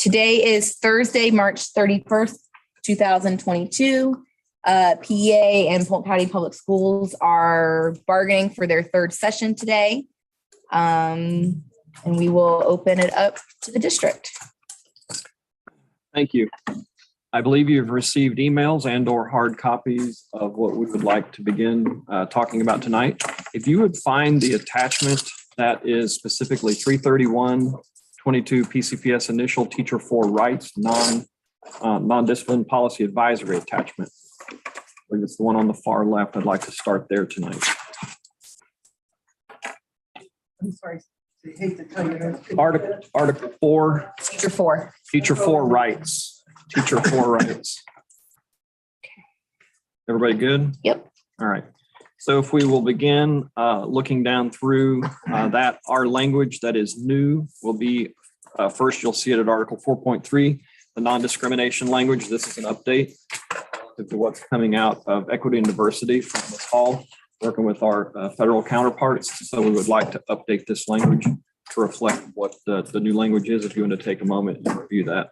Today is Thursday, March 31st, 2022. PA and Polk County Public Schools are bargaining for their third session today. And we will open it up to the district. Thank you. I believe you've received emails and or hard copies of what we would like to begin talking about tonight. If you would find the attachment that is specifically 331-22 PCPS initial teacher for rights non-discipline policy advisory attachment. I believe it's the one on the far left. I'd like to start there tonight. I'm sorry. I hate to tell you. Article 4. Teacher 4. Teacher for rights. Teacher for rights. Everybody good? Yep. All right. So if we will begin looking down through that, our language that is new will be, first you'll see it at Article 4.3, the non-discrimination language. This is an update to what's coming out of equity and diversity from this hall, working with our federal counterparts. So we would like to update this language to reflect what the new language is. If you want to take a moment and review that.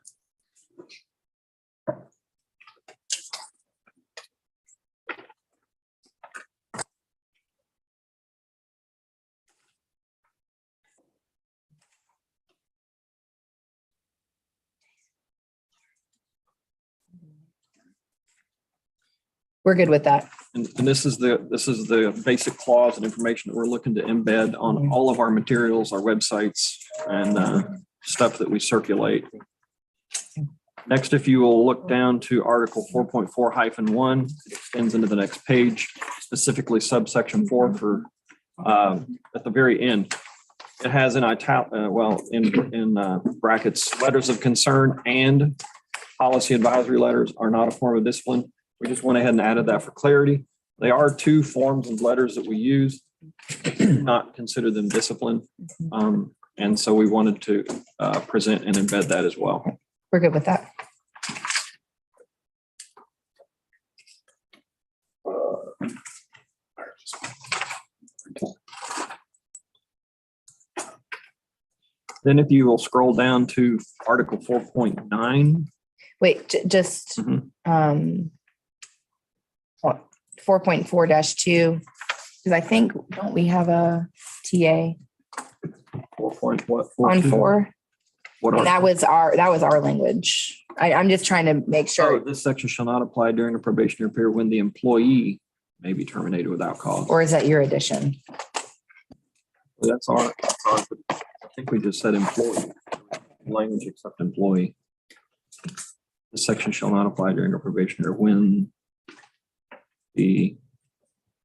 We're good with that. And this is the basic clause and information that we're looking to embed on all of our materials, our websites, and stuff that we circulate. Next, if you will look down to Article 4.4-1, it extends into the next page, specifically subsection 4 for at the very end. It has in brackets, letters of concern and policy advisory letters are not a form of discipline. We just went ahead and added that for clarity. They are two forms of letters that we use, not consider them discipline. And so we wanted to present and embed that as well. We're good with that. Then if you will scroll down to Article 4.9. Wait, just 4.4-2, because I think, don't we have a TA 4.what? on 4? What And that was our language. I'm just trying to make sure. Oh, this section shall not apply during a probationary period when the employee may be terminated without cause. Or is that your addition? That's our, I think we just said employee. Language except employee. This section shall not apply during a probationary when I'm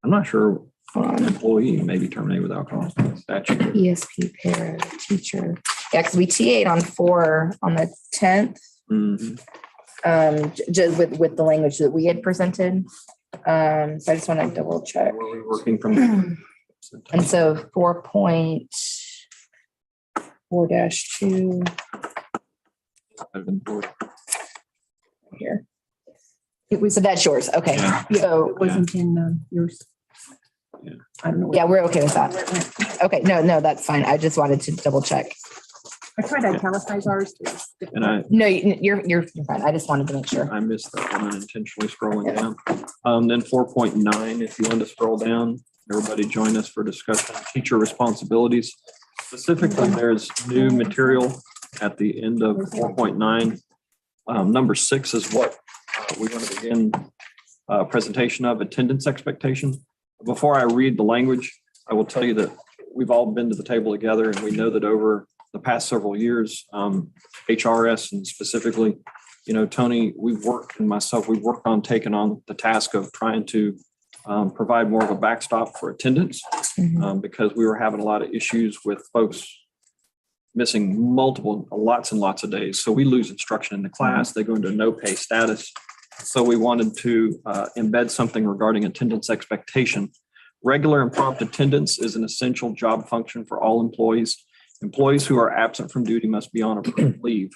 not sure, employee may be terminated without cause. Statute. ESP para teacher. Yeah, because we TA'd on 4 on the 10th. Just with the language that we had presented. So I just want to double check. Were we working from? And so 4.4-2 here. So that's yours. Okay. Yeah. So It wasn't in yours. Yeah. I don't know. yeah, we're okay with that. Okay. No, that's fine. I just wanted to double check. I tried to italicize ours too. And No, you're fine. I just wanted to make sure. I missed that one unintentionally scrolling down. Then 4.9, if you want to scroll down, everybody join us for discussion. Teacher responsibilities. Specifically, there's new material at the end of 4.9. Number 6 is what we want to begin presentation of attendance expectation. Before I read the language, I will tell you that we've all been to the table together, and we know that over the past several years, HRS and specifically, Tony, we've worked on taking on the task of trying to provide more of a backstop for attendance because we were having a lot of issues with folks missing lots and lots of days. So we lose instruction in the class. They go into no pay status. So we wanted to embed something regarding attendance expectation. Regular and prompt attendance is an essential job function for all employees. Employees who are absent from duty must be on approved leave.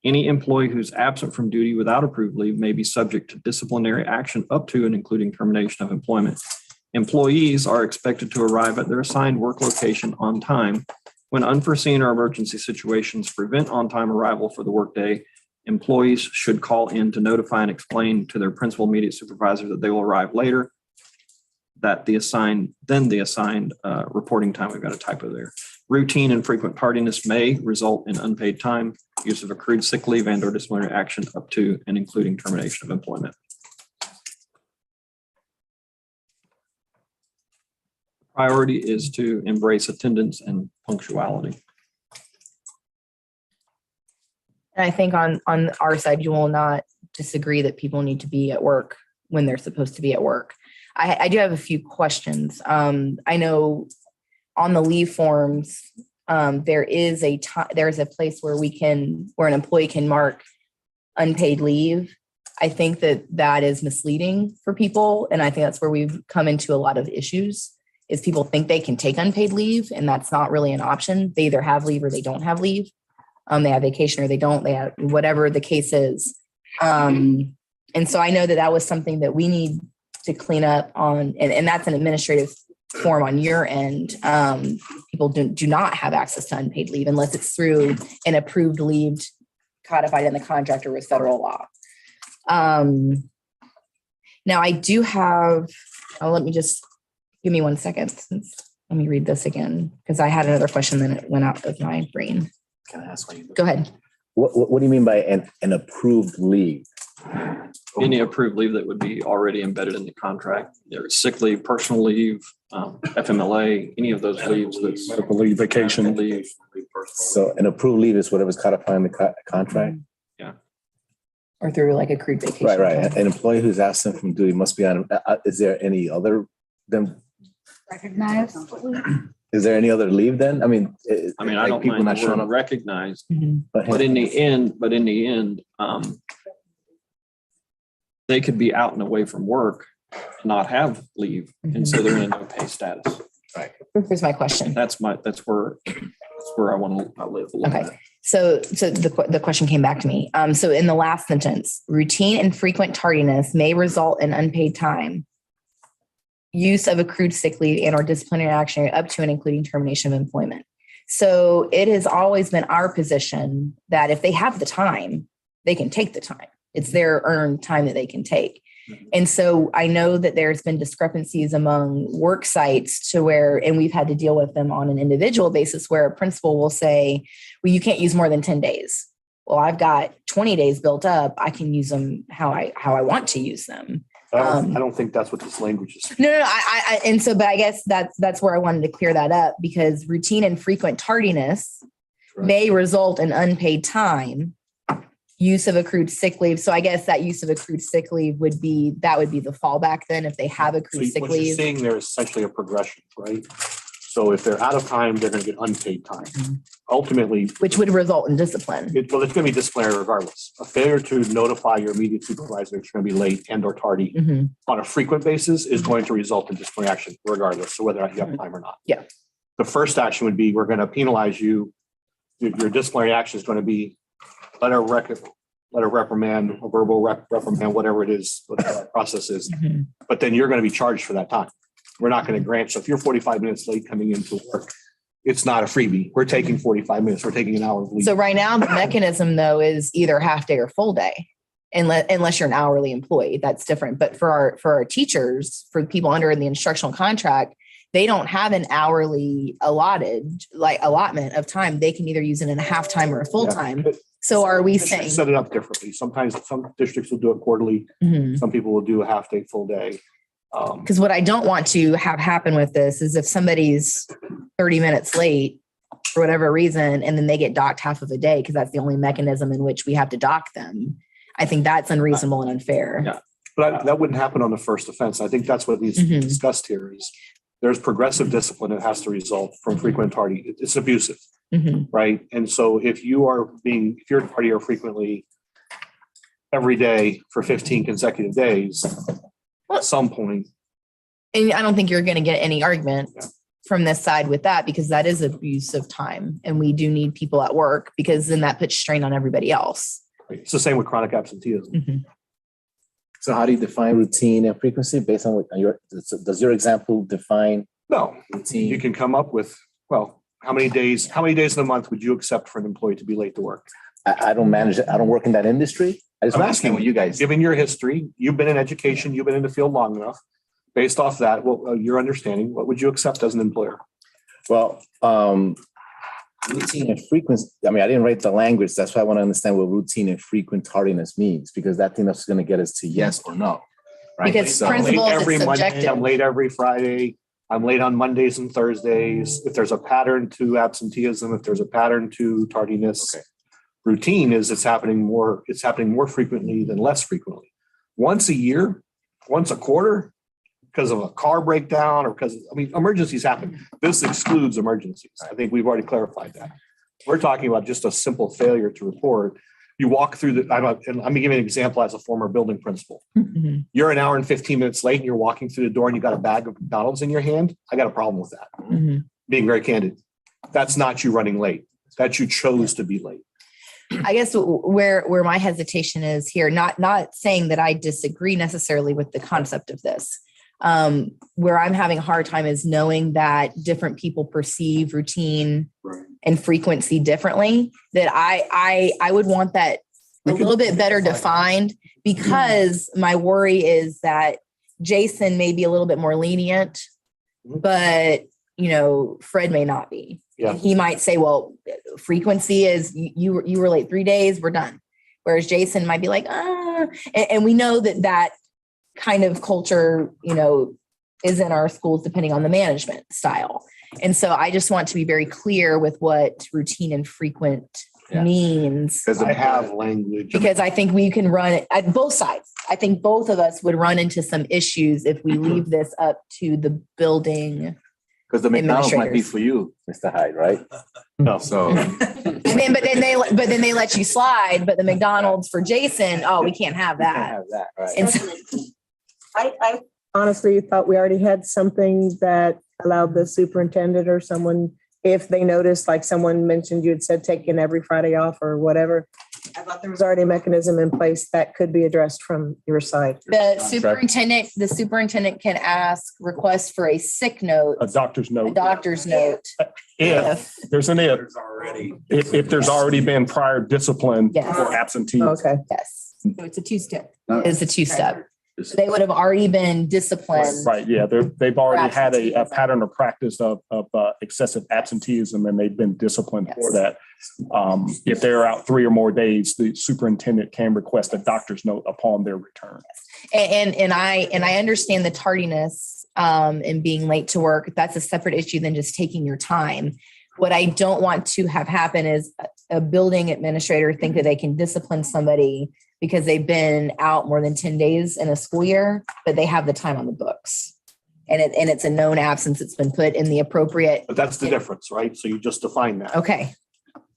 Any employee who's absent from duty without approved leave may be subject to disciplinary action up to and including termination of employment. Employees are expected to arrive at their assigned work location on time When unforeseen or emergency situations prevent on-time arrival for the workday, employees should call in to notify and explain to their principal immediate supervisor that they will arrive later. That the assigned reporting time, we've got a typo there. Routine and frequent tardiness may result in unpaid time, use of accrued sick leave and or disciplinary action up to and including termination of employment. Priority is to embrace attendance and punctuality. And I think on our side, you will not disagree that people need to be at work when they're supposed to be at work. I do have a few questions. I know on the leave forms, there is a place where an employee can mark unpaid leave. I think that is misleading for people. And I think that's where we've come into a lot of issues is people think they can take unpaid leave and that's not really an option. They either have leave or they don't have leave. They have vacation or they don't, they have whatever the case is. And so I know that was something that we need to clean up on, and that's an administrative form on your end. People do not have access to unpaid leave unless it's through an approved leave codified in the contract or with federal law. Now I do have, let me just give me 1 second. Let me read this again because I had another question then it went out of my brain. Can I ask one? Go ahead. What do you mean by an approved leave? Any approved leave that would be already embedded in the contract. There's sick leave, personal leave, FMLA, any of those leaves. That's Medical leave, vacation. leave. So an approved leave is whatever's codified in the contract? Or through like accrued vacation. Right. An employee who's absent from duty must be on, is there any other Recognized. Is there any other leave then? I mean, I don't people mind not the showing word up. recognized, Mm-hmm. but in the end, they could be out and away from work, and not have leave, and so they're in a no pay status. Right. Here's my question. That's where I want to live a little Okay. bit. So the question came back to me. So in the last sentence, routine and frequent tardiness may result in unpaid time, use of accrued sick leave and or disciplinary action up to and including termination of employment. So it has always been our position that if they have the time, they can take the time. It's their earned time that they can take. And so I know that there's been discrepancies among work sites to where, and we've had to deal with them on an individual basis where a principal will say, well, you can't use more than 10 days. Well, I've got 20 days built up. I can use them how I want to use them. I don't think that's what this language is. No. But I guess that's where I wanted to clear that up because routine and frequent tardiness may result in unpaid time, use of accrued sick leave. So I guess that use of accrued sick leave would be the fallback then if they have accrued sick What you're leave. seeing there is essentially a progression, right? So if they're out of time, they're going to get unpaid time. Ultimately, Which would result in discipline. it's going to be disciplinary regardless. A failure to notify your immediate supervisor it's going to be late and or tardy Mhm. on a frequent basis is going to result in disciplinary action regardless, so whether or not you have time or not. Yeah. The first action would be, we're going to penalize you. Your disciplinary action is going to be letter reprimand, a verbal reprimand, whatever it is, whatever that process is. Mhm. But then you're going to be charged for that time. We're not going to grant. So if you're 45 minutes late coming into work, it's not a freebie. We're taking 45 minutes. We're taking an hour of leave. So right now the mechanism though is either half day or full day. Unless you're an hourly employee, that's different. But for our teachers, for people under the instructional contract, they don't have an hourly allotment of time. They can either use it in a half time or a full time. So are we Districts saying? set it up differently? Sometimes some districts will do it quarterly. Mhm. Some people will do a half day, full day. Because what I don't want to have happen with this is if somebody's 30 minutes late for whatever reason, and then they get docked half of a day, because that's the only mechanism in which we have to dock them. I think that's unreasonable and unfair. Yeah. But that wouldn't happen on the first offense. I think that's what needs to be Mhm. discussed here is there's progressive discipline that has to result from frequent tardy. It's abusive, Mhm. right? And so if you're tardy or frequently every day for 15 consecutive days, at some point, And I don't think you're going to get any argument Yeah. from this side with that, because that is abuse of time. And we do need people at work because then that puts strain on everybody else. it's the same with chronic absenteeism. Mhm. So how do you define routine and frequency based on does your example define No, routine? you can come up with, well, how many days in a month would you accept for an employee to be late to work? I don't manage it. I don't work in that industry. I just I'm want to asking know what you guys. Given your history, you've been in education, you've been in the field long enough. Based off that, your understanding, what would you accept as an employer? Well, routine and frequency. I mean, I didn't write the language. That's why I want to understand what routine and frequent tardiness means, because that thing that's going to get us to yes or no. Right. Because So- principals, Late it's every Monday, subjective. I'm late every Friday. I'm late on Mondays and Thursdays. If there's a pattern to absenteeism, if there's a pattern to tardiness, Okay. routine is it's happening more frequently than less frequently. Once a year, once a quarter, because of a car breakdown or emergencies happen. This excludes emergencies. I think we've already clarified that. We're talking about just a simple failure to report. You walk through and I'm going to give you an example as a former building principal. Mhm. You're an hour and 15 minutes late and you're walking through the door and you got a bag of McDonald's in your hand. I got a problem with that. Mhm. Being very candid. That's not you running late. That you chose to be late. I guess where my hesitation is here, not saying that I disagree necessarily with the concept of this. Where I'm having a hard time is knowing that different people perceive routine and frequency differently. That I would want that a little bit better defined, because my worry is that Jason may be a little bit more lenient, but Fred may not be. Yeah. He might say, well, frequency is you were late 3 days, we're done. Whereas Jason might be like, and we know that kind of culture, is in our schools depending on the management style. And so I just want to be very clear with what routine and frequent means, Because I have language. because I think we can run it at both sides. I think both of us would run into some issues if we leave this up to the building. Because the McDonald's might be Administrators. for you, Mr. Hyde, right? No. So But then they let you slide, but the McDonald's for Jason, we can't have we can't that. have that, right? And so, I honestly thought we already had something that allowed the superintendent or someone, if they noticed, like someone mentioned, you had said taking every Friday off or whatever. I thought there was already a mechanism in place that could be addressed from your side. the superintendent can request for a sick note, A doctor's a note. doctor's note. If there's an if, if there's already been prior discipline Yes. for absentee. Okay. Yes, So it's a two-step. it's a two-step. They would have already been disciplined. Right, yeah, they've already had a absenteeism. pattern or practice of excessive absenteeism, and they've been disciplined for that. If they're out 3 or more days, the superintendent can request a doctor's note upon their return. And I understand the tardiness and being late to work. That's a separate issue than just taking your time. What I don't want to have happen is a building administrator think that they can discipline somebody because they've been out more than 10 days in a school year, but they have the time on the books. And it's a known absence. It's been put in the appropriate. But that's the difference, right? So you just define that. Okay.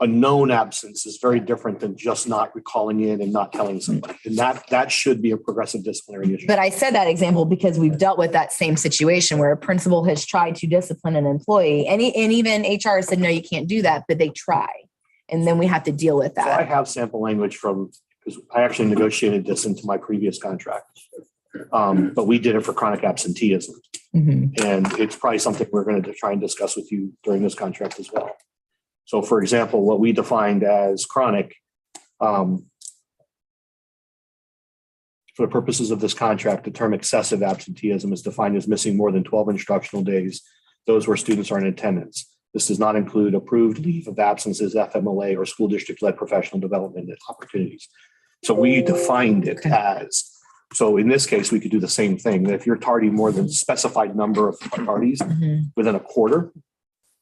A known absence is very different than just not recalling in and not telling somebody. And that should be a progressive disciplinary issue. But I said that example because we've dealt with that same situation where a principal has tried to discipline an employee and even HR said, no, you can't do that, but they try. And then we have to deal with So I that. have sample language because I actually negotiated this into my previous contract. But we did it for chronic absenteeism. Mhm. And it's probably something we're going to try and discuss with you during this contract as well. So for example, what we defined as chronic, for the purposes of this contract, the term excessive absenteeism is defined as missing more than 12 instructional days, those where students are in attendance. This does not include approved leave of absences, FMLA, or school district-led professional development opportunities. So we defined it as, so in this case, we could do the same thing. That if you're tardy more than specified number of tardies Mhm. within a quarter,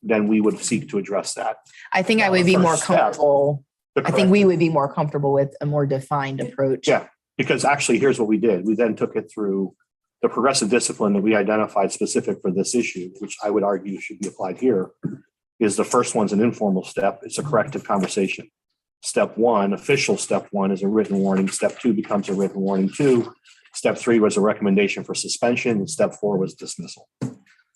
then we would seek to address that. I think I would be more First step. comfortable. I think we would be more comfortable with a more defined approach. Yeah, because actually, here's what we did. We then took it through the progressive discipline that we identified specific for this issue, which I would argue should be applied here, is the first one's an informal step. It's a corrective conversation. Step 1, official step 1 is a written warning. Step 2 becomes a written warning 2. Step 3 was a recommendation for suspension. And step 4 was dismissal.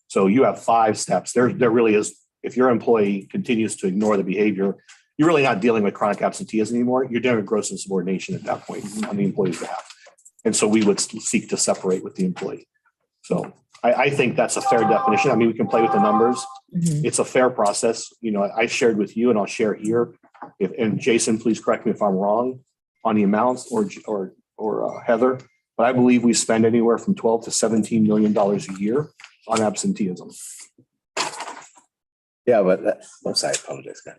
So you have 5 steps. There really is, if your employee continues to ignore the behavior, you're really not dealing with chronic absenteeism anymore. You're dealing with gross insubordination at that point on the employee's behalf. And so we would seek to separate with the employee. So I think that's a fair definition. I mean, we can play with the numbers. Mhm. It's a fair process. You know, I shared with you and I'll share here. And Jason, please correct me if I'm wrong on the amounts or Heather, but I believe we spend anywhere from 12 to $17 million a year on absenteeism. Yeah, but I'm sorry, I apologize, guys.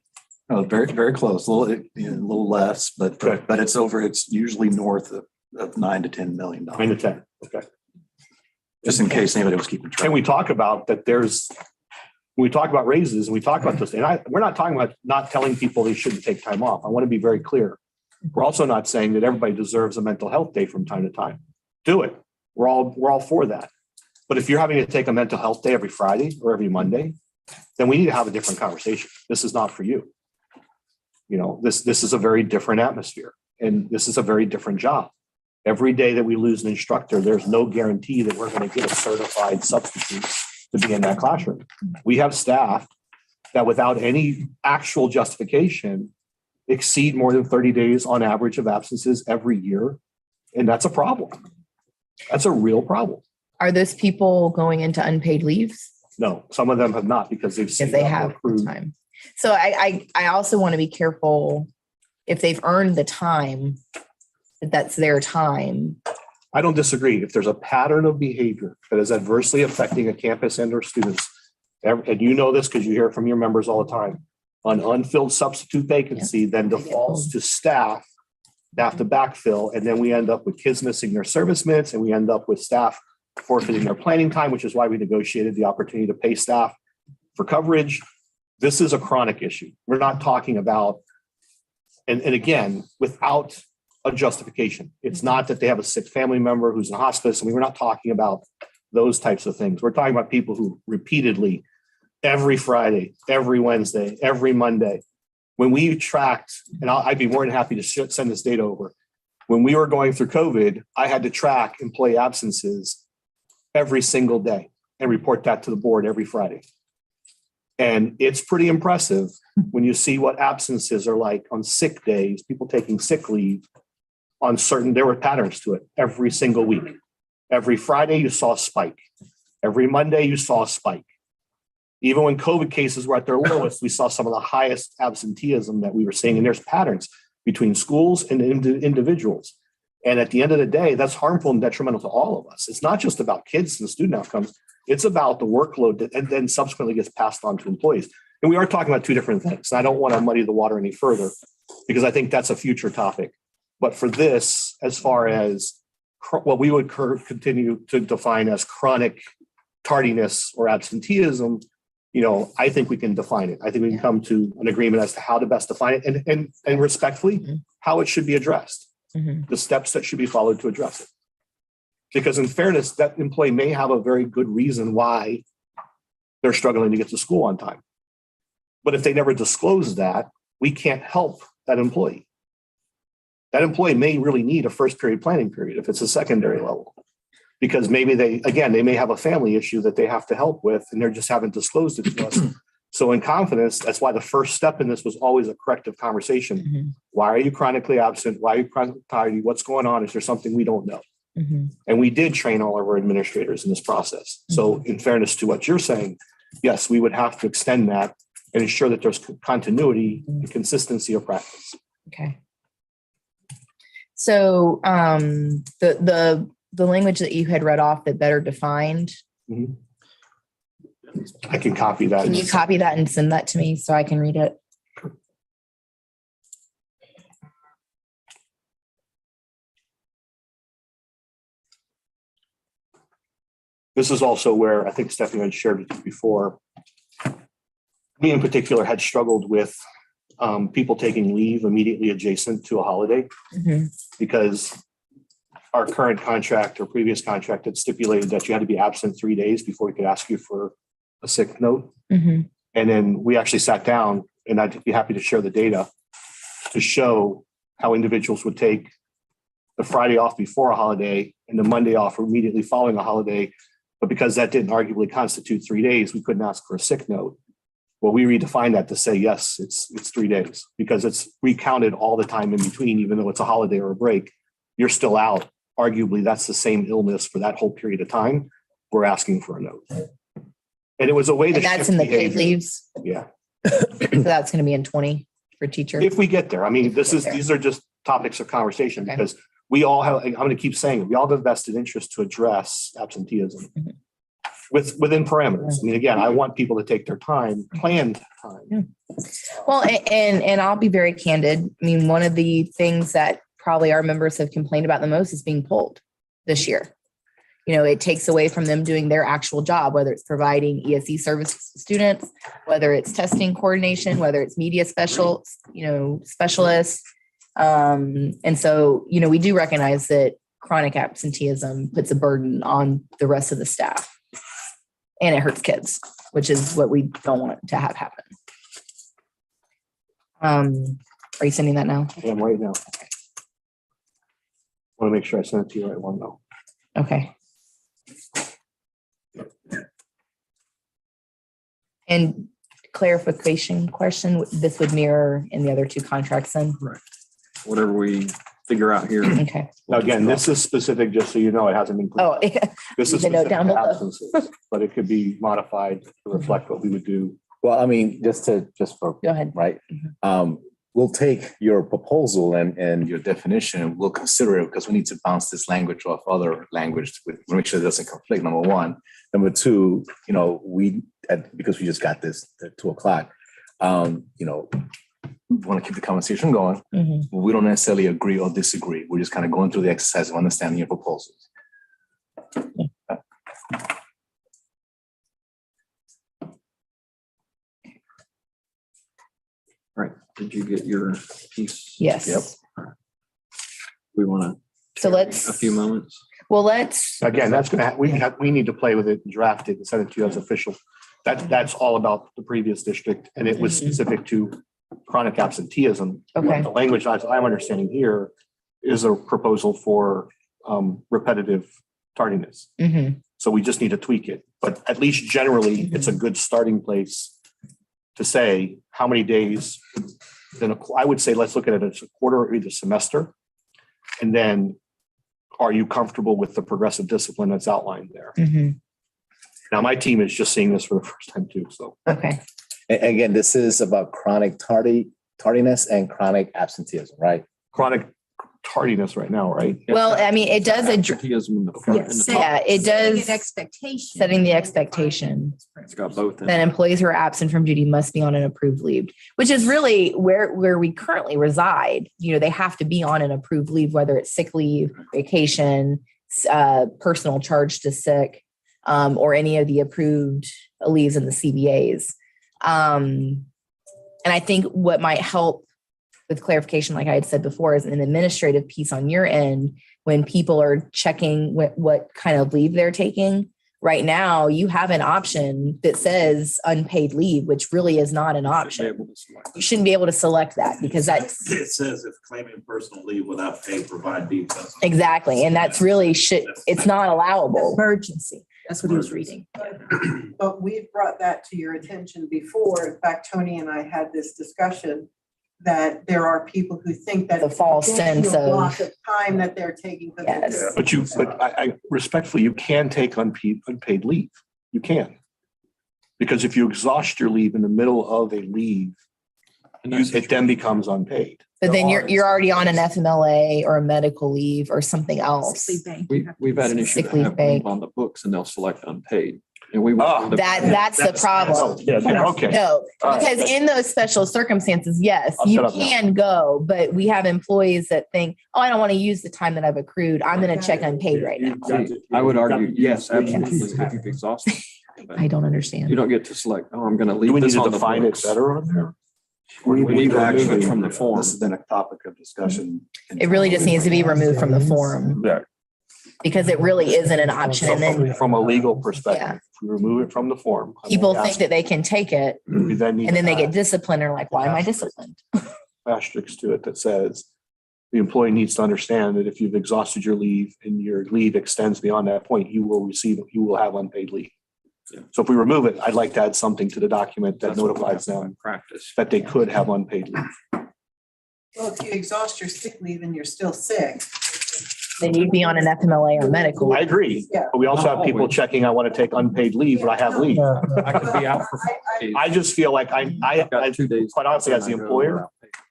Oh, very, very close, a little less, but it's usually north of 9 to 10 million $9 dollars. to 10. Okay. Just in case anybody was keeping track. And we talk about that when we talk about raises and we talk about this, and we're not talking about not telling people they shouldn't take time off. I want to be very clear. We're also not saying that everybody deserves a mental health day from time to time. Do it. We're all for that. But if you're having to take a mental health day every Friday or every Monday, then we need to have a different conversation. This is not for you. You know, this is a very different atmosphere and this is a very different job. Every day that we lose an instructor, there's no guarantee that we're going to get a certified substitute to be in that classroom. We have staff that without any actual justification exceed more than 30 days on average of absences every year. And that's a problem. That's a real problem. Are those people going into unpaid leaves? No, some of them have not because they've Because they have the time. So I also want to be careful if they've earned the time, that's their time. I don't disagree. If there's a pattern of behavior that is adversely affecting a campus and or students, and you know this because you hear it from your members all the time, an unfilled substitute vacancy then defaults to staff to backfill. And then we end up with kids missing their service minutes and we end up with staff forfeiting their planning time, which is why we negotiated the opportunity to pay staff for coverage. This is a chronic issue. We're not talking about, and again, without a justification. It's not that they have a sick family member who's in hospice. I mean, we're not talking about those types of things. We're talking about people who repeatedly, every Friday, every Wednesday, every Monday, when we tracked, and I'd be more than happy to send this data over. When we were going through COVID, I had to track employee absences every single day and report that to the board every Friday. And it's pretty impressive when you see what absences are like on sick days, people taking sick leave on certain, there were patterns to it every single week. Every Friday, you saw a spike. Every Monday, you saw a spike. Even when COVID cases were at their lowest, we saw some of the highest absenteeism that we were seeing. And there's patterns between schools and individuals. And at the end of the day, that's harmful and detrimental to all of us. It's not just about kids and student outcomes. It's about the workload that and then subsequently gets passed on to employees. And we are talking about two different things. And I don't want to muddy the water any further because I think that's a future topic. But for this, as far as what we would continue to define as chronic tardiness or absenteeism, you know, I think we can define it. I think we can come to an agreement as to how to best define it and respectfully how it should be addressed, the steps that should be followed to address it. Because in fairness, that employee may have a very good reason why they're struggling to get to school on time. But if they never disclose that, we can't help that employee. That employee may really need a first period planning period if it's a secondary level. Because maybe they may have a family issue that they have to help with and they just haven't disclosed it to us. So in confidence, that's why the first step in this was always a corrective conversation. Why are you chronically absent? Why are you chronically tired? What's going on? Is there something we don't know? And we did train all of our administrators in this process. So in fairness to what you're saying, yes, we would have to extend that and ensure that there's continuity and consistency of practice. Okay. So the language that you had read off that better defined. I can copy that. Can you copy that and send that to me so I can read it? This is also where I think Stephanie had shared with you before. Me in particular had struggled with people taking leave immediately adjacent to a holiday because our current contract or previous contract had stipulated that you had to be absent 3 days before we could ask you for a sick note. And then we actually sat down, and I'd be happy to share the data to show how individuals would take the Friday off before a holiday and the Monday off immediately following a holiday. But because that didn't arguably constitute 3 days, we couldn't ask for a sick note. Well, we redefined that to say, yes, it's 3 days because it's recounted all the time in between, even though it's a holiday or a break, you're still out. Arguably, that's the same illness for that whole period of time. we're asking for a note. And it was a way to And that's shift in the paid behavior. leaves. Yeah, So that's going to be in 20 for teacher. if we get there. I mean, If we get there. these are just topics of conversation Okay. because we all have, I'm going to keep saying, it, we all have a vested interest to address absenteeism Mhm. within parameters. I mean, again, I want people to take their time, planned time. Well, and I'll be very candid. I mean, one of the things that probably our members have complained about the most is being pulled this year. You know, it takes away from them doing their actual job, whether it's providing ESE service to students, whether it's testing coordination, whether it's media specialists. And so, you know, we do recognize that chronic absenteeism puts a burden on the rest of the staff. And it hurts kids, which is what we don't want to have happen. Are you sending that now? I am right now. Want to make sure I send it to you right one though. Okay. And clarification question, this would mirror in the other two contracts then? Whatever we figure out here. Okay. Now, again, this is specific, just so you know, it hasn't been. Oh, yeah. This is the note specific down to below. absences, but it could be modified to reflect what we would do. Well, I mean, just for, Go ahead. right? We'll take your proposal and your definition, and we'll consider it because we need to bounce this language off other language to make sure it doesn't conflict, number one. Number two, you know, because we just got this at 2:00, you know, we want to keep the conversation going. Mhm. We don't necessarily agree or disagree. We're just kind of going through the exercise of understanding your proposals. Right. Did you get your piece? Yes. Yep. We want So to let's, a few moments. well, let's, Again, that's gonna, we need to play with it and draft it and send it to you as official. That's all about the previous district, and it was specific to chronic absenteeism. Okay. The language, as I'm understanding here, is a proposal for repetitive tardiness. mhm. So we just need to tweak it, but at least generally, it's a good starting place to say how many days. Then I would say, let's look at it as a quarter or either semester. And then, are you comfortable with the progressive discipline that's outlined there? Mhm. Now, my team is just seeing this for the first time too, so. Okay. Again, this is about chronic tardiness and chronic absenteeism, right? Chronic tardiness right now, right? Well, I mean, it does address, Absenteeism in the front. in the top. yeah, it does, Expectation. setting the expectation It's got both in that it. employees who are absent from duty must be on an approved leave, which is really where we currently reside. You know, they have to be on an approved leave, whether it's sick leave, vacation, personal charge to sick, or any of the approved leaves in the CBAs. And I think what might help with clarification, like I had said before, is an administrative piece on your end when people are checking what kind of leave they're taking. Right now, you have an option that says unpaid leave, which really is not an Be option. able to select. You shouldn't be able to select that because that's It says if claiming personal leave without pay, provide details. exactly, and that's really it's not allowable. Emergency. That's what he was reading. But we've brought that to your attention before. In fact, Tony and I had this discussion that there are people who think that The false sense additional of- block of time that they're taking. for their Yes. business. But I respectfully, you can take unpaid leave. You can. Because if you exhaust your leave in the middle of a leave, it then becomes unpaid. But then you're already on an FMLA or a medical leave or something else. We've had an issue Sick that leave have bank. leave on the books and they'll select unpaid. And we. That's the problem. Yeah, okay. No, All right. because in those special circumstances, yes, I'll you shut up now. can go, but we have employees that think, oh, I don't want to use the time that I've accrued. I'm going to check unpaid right now. I would argue, yes, absolutely. If you've exhausted. But I don't You understand. don't get to select, oh, I'm going to Do leave we need this to on the define it books. better on there? We need to remove actually- it from the form. This has been a topic of discussion. It really just needs to be removed from the form Yeah. because it really isn't an option. And then From a legal perspective, Yeah. if we remove it from the form. I people will think ask- that they can take it we then need and then to they get add disciplined or like, why am I disciplined? asterisks to it that says the employee needs to understand that if you've exhausted your leave and your leave extends beyond that point, you will have unpaid leave. Yeah. So if we remove it, I'd like to add something to the document that That's what we notifies have in them Practice. that they could have unpaid leave. Well, if you exhaust your sick leave and you're still sick, Then you'd be on an FMLA or medical. I agree. Yeah. But we also have people Always. checking, I want to take unpaid leave, but I have leave. I could be out for. I just feel like I got 2 days. quite honestly, as the employer,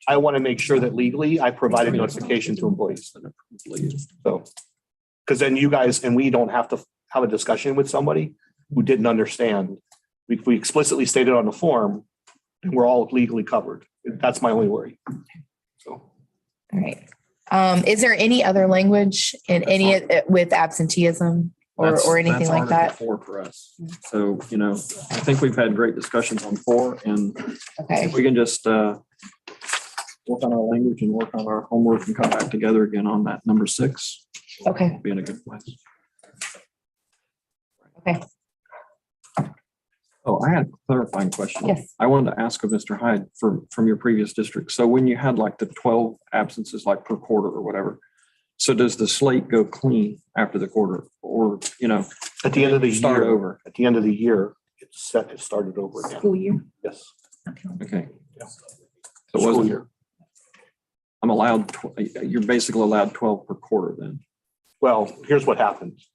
I want to make sure that legally I provided notification to employees. So, because then you guys, and we don't have to have a discussion with somebody who didn't understand. We explicitly stated on the form, and we're all legally covered. That's my only worry. So, All right. Is there any other language in any with absenteeism or anything like that? 4 for us. So, I think we've had great discussions on 4, and Okay. if we can just work on our language and work on our homework and come back together again on that number 6. Okay. We'll be in a good place. Okay. Oh, I had a clarifying question. Yes. I wanted to ask of Mr. Hyde from your previous district. So when you had like the 12 absences, like per quarter or whatever, so does the slate go clean after the quarter, or, at the end of the start year, over? at the end of the year, it started over again. School year. Yes. Okay. So it School wasn't, year. I'm allowed, you're basically allowed 12 per quarter then. Well, here's what happens.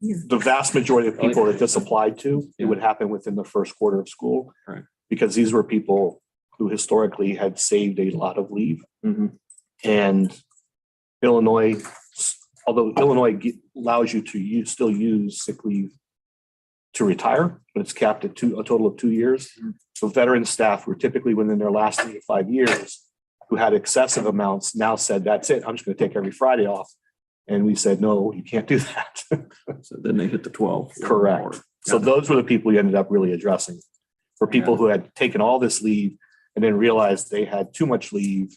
The vast majority of people that this applied to, it would happen within the first quarter of school. Right. Because these were people who historically had saved a lot of leave. Mhm. And Illinois, although Illinois allows you to still use sick leave to retire, but it's capped at a total of 2 years. So veteran staff who are typically within their last 3 to 5 years who had excessive amounts now said, that's it, I'm just going to take every Friday off. And we said, no, you can't do that. So then they hit the 12. Correct. So those were the people we ended up really addressing. For people who had taken all this leave and then realized they had too much leave,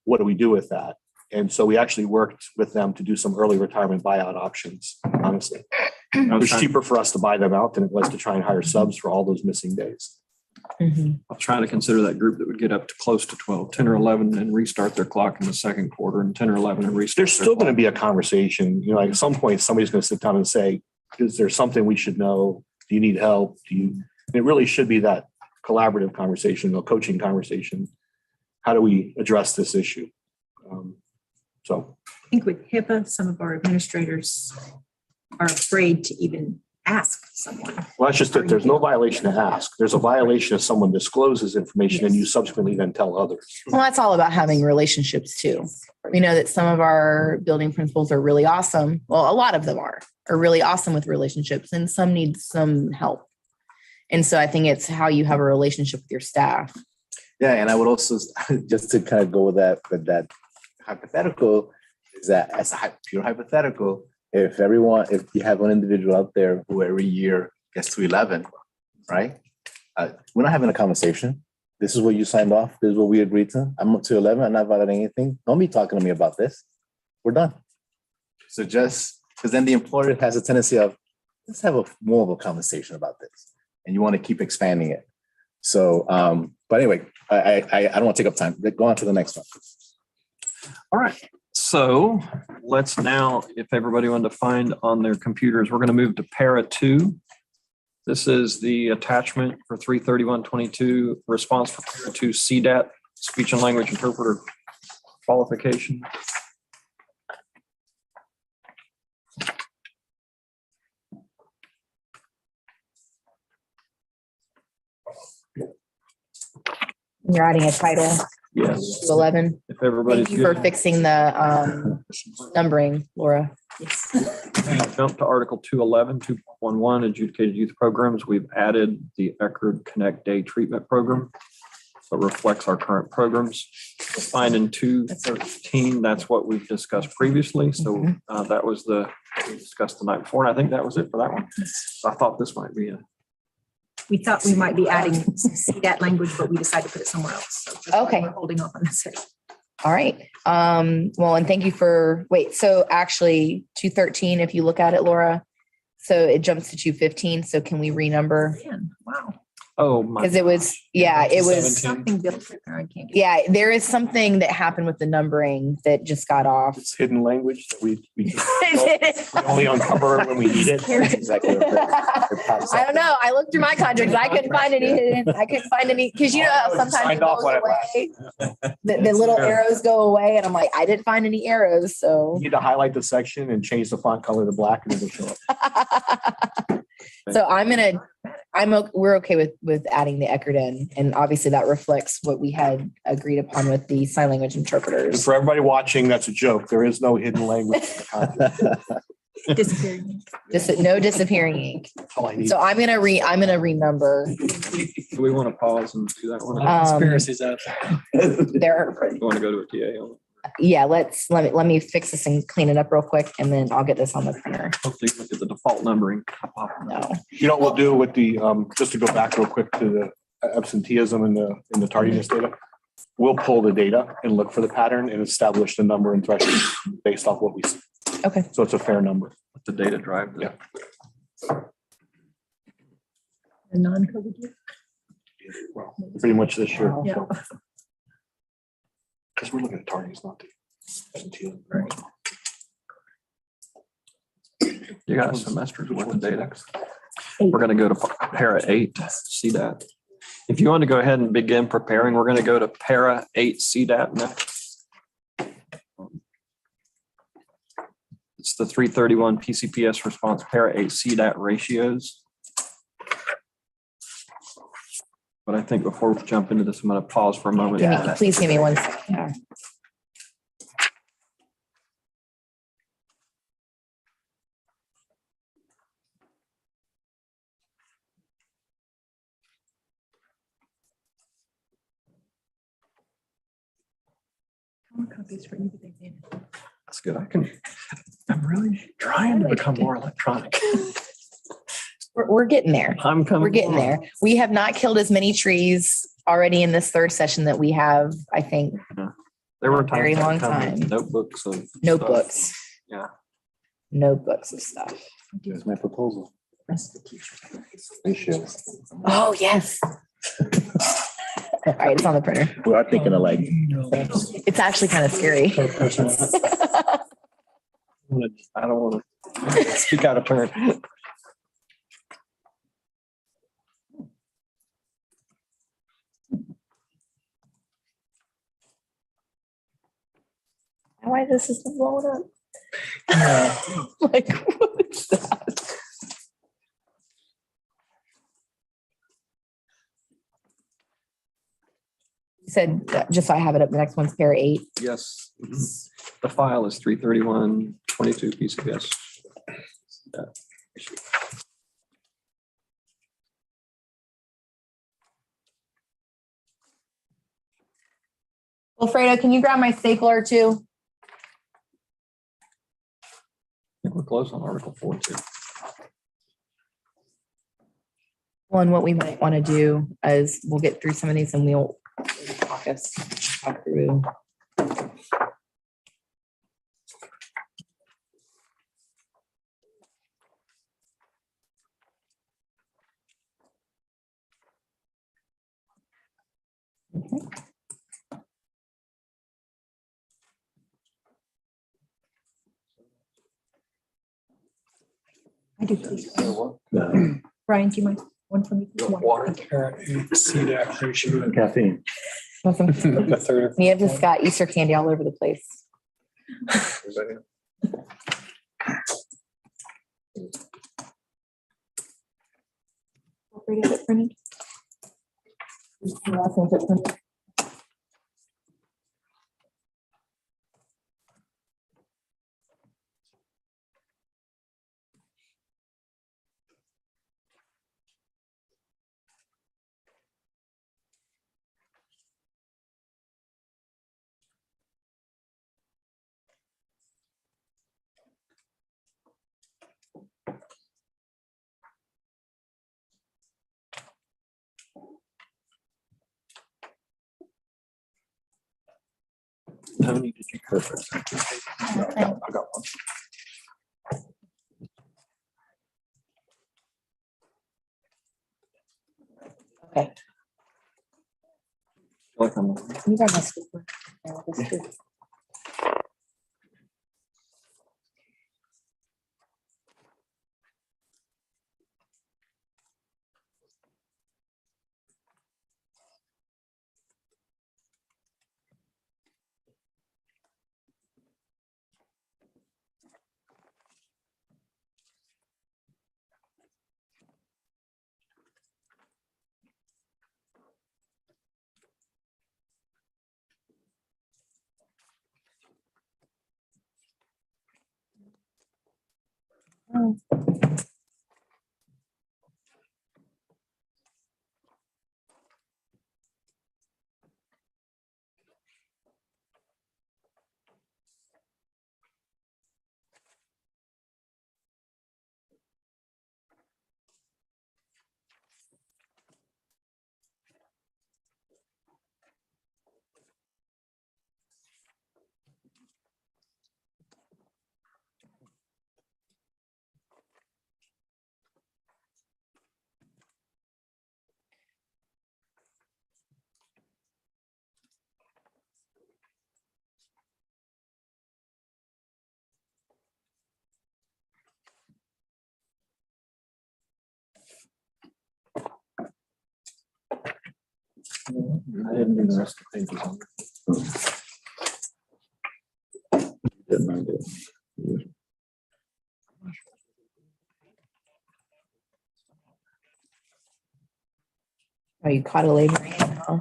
what do we do with that? And so we actually worked with them to do some early retirement buyout options, honestly. It was cheaper for us to buy them out than it was to try and hire subs for all those missing days. Mhm. I'll try to consider that group that would get up to close to 12, 10 or 11 and restart their clock in the second quarter, and 10 or 11 and restart. There's still going to be a conversation, like at some point, somebody's going to sit down and say, is there something we should know? Do you need help? It really should be that collaborative conversation, a coaching conversation. How do we address this issue? So I think with HIPAA, some of our administrators are afraid to even ask someone. well, that's just it. There's no violation to ask. There's a violation if someone discloses information and you subsequently then tell others. Well, that's all about having relationships too. We know that some of our building principals are really awesome. Well, a lot of them are really awesome with relationships, and some need some help. And so I think it's how you have a relationship with your staff. Yeah, and I would also, just to kind of go with that hypothetical, is that as a pure hypothetical, if you have one individual out there who every year gets to 11, right? We're not having a conversation. This is what you signed off. This is what we agreed to. I'm up to 11. I'm not violating anything. Don't be talking to me about this. We're done. So just because then the employer has a tendency of, let's have more of a conversation about this. And you want to keep expanding it. So, but anyway, I don't want to take up time. Go on to the next one. All right. So let's now, if everybody wanted to find on their computers, we're going to move to Para 2. This is the attachment for 331.22, response for Para 2 Cdap, speech and language interpreter qualification. You're adding a title Yes. to 11. If everybody's Thank you for good. fixing the numbering, Laura. Jump to Article 211, 2.11, adjudicated youth programs. We've added the Eckerd Connect Day Treatment Program. So it reflects our current programs. You'll find in 213, that's what we've discussed previously. So that was we discussed the night before, and I think that was it for that one. So I thought this might be We thought we might be adding some that language, but we decided to put it somewhere else. So that's why Okay. we're holding off on this. All right. Well, and thank you so actually 213, if you look at it, Laura, so it jumps to 215. So can we renumber? Man, wow. Oh, my. Because it was, yeah, it was, 17. Something different. I can't get. yeah, there is something that happened with the numbering that just got off. It's hidden language that we only uncover when we need it. That's exactly what it pops I up. don't know. I looked through my contracts. I couldn't find any. I couldn't find any because you know how sometimes it Signed off goes on it away. The little arrows go away, and I'm like, I didn't find any arrows. So, You need to highlight the section and change the font color to black and it'll show up. so we're okay with adding the Eckerd in, and obviously that reflects what we had agreed upon with the sign language And interpreters. for everybody watching, that's a joke. There is no hidden language. in the contract. Disappearing. Just no disappearing ink. That's all I need. So I'm gonna renumber. Do we want to pause and do that one? Conspiracies out there. There. You want to go to a TA on it? Yeah, let me fix this and clean it up real quick, and then I'll get this on the printer. Hopefully you look at the default numbering. No. You know what we'll do with the, just to go back real quick to the absenteeism and the tardiness data. We'll pull the data and look for the pattern and establish the number and threshold based off what we see. Okay. So it's a fair number. Let the data drive. Yeah. The non-COVID year? Well, pretty much this year. Yeah. Because we're looking at tardiness, not the absenteeism. You got a semester's worth of data. We're going to go to para 8 Cdap. If you want to go ahead and begin preparing, we're going to go to para 8 Cdap next. It's the 331 PCPS response para 8 Cdap ratios. But I think before we jump into this, I'm going to pause for a moment. Please give me 1 second. Yeah. Copies for you, but they didn't. That's good. I'm really trying to become more electronic. We're getting there. I'm coming. We're getting there. We have not killed as many trees already in this third session that we have, I think, There were Very times I long come with time. notebooks of notebooks. Yeah. Notebooks of stuff. Here's my proposal. Rest of the teachers. Ratios. Oh, yes. All right, it's on the printer. We are thinking of like, It's actually kind of scary. I don't want to speak out of turn. Why this is blowing up? Yeah. Like, what is that? You said, just so I have it up, the next one's pair 8. Yes. The file is 331.22 PCPS. Yeah. Wilfredo, can you grab my stapler too? I think we're close on Article 4 too. Well, and what we might want to do is we'll get through some of these and we'll talk through. I do, please. Brian, do you mind? One for me? Water. Para 8 Cdap ratio. caffeine. The third. We have just got Easter candy all over the place. Wilfredo, is it printed? Last one's it printed? Tony, did you perfect? I got one. Okay. Like I'm- You got my stapler. Yeah, that's true. I didn't do the rest of the pages on it. Didn't I do? Oh, you caught a labor hand, huh?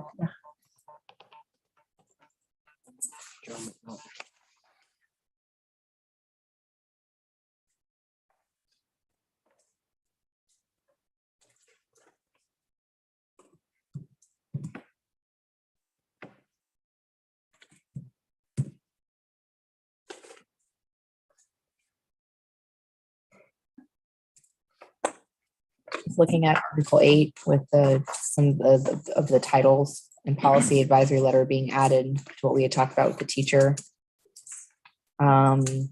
Just looking at Article 8 with some of the titles and policy advisory letter being added to what we had talked about with the teacher. Adding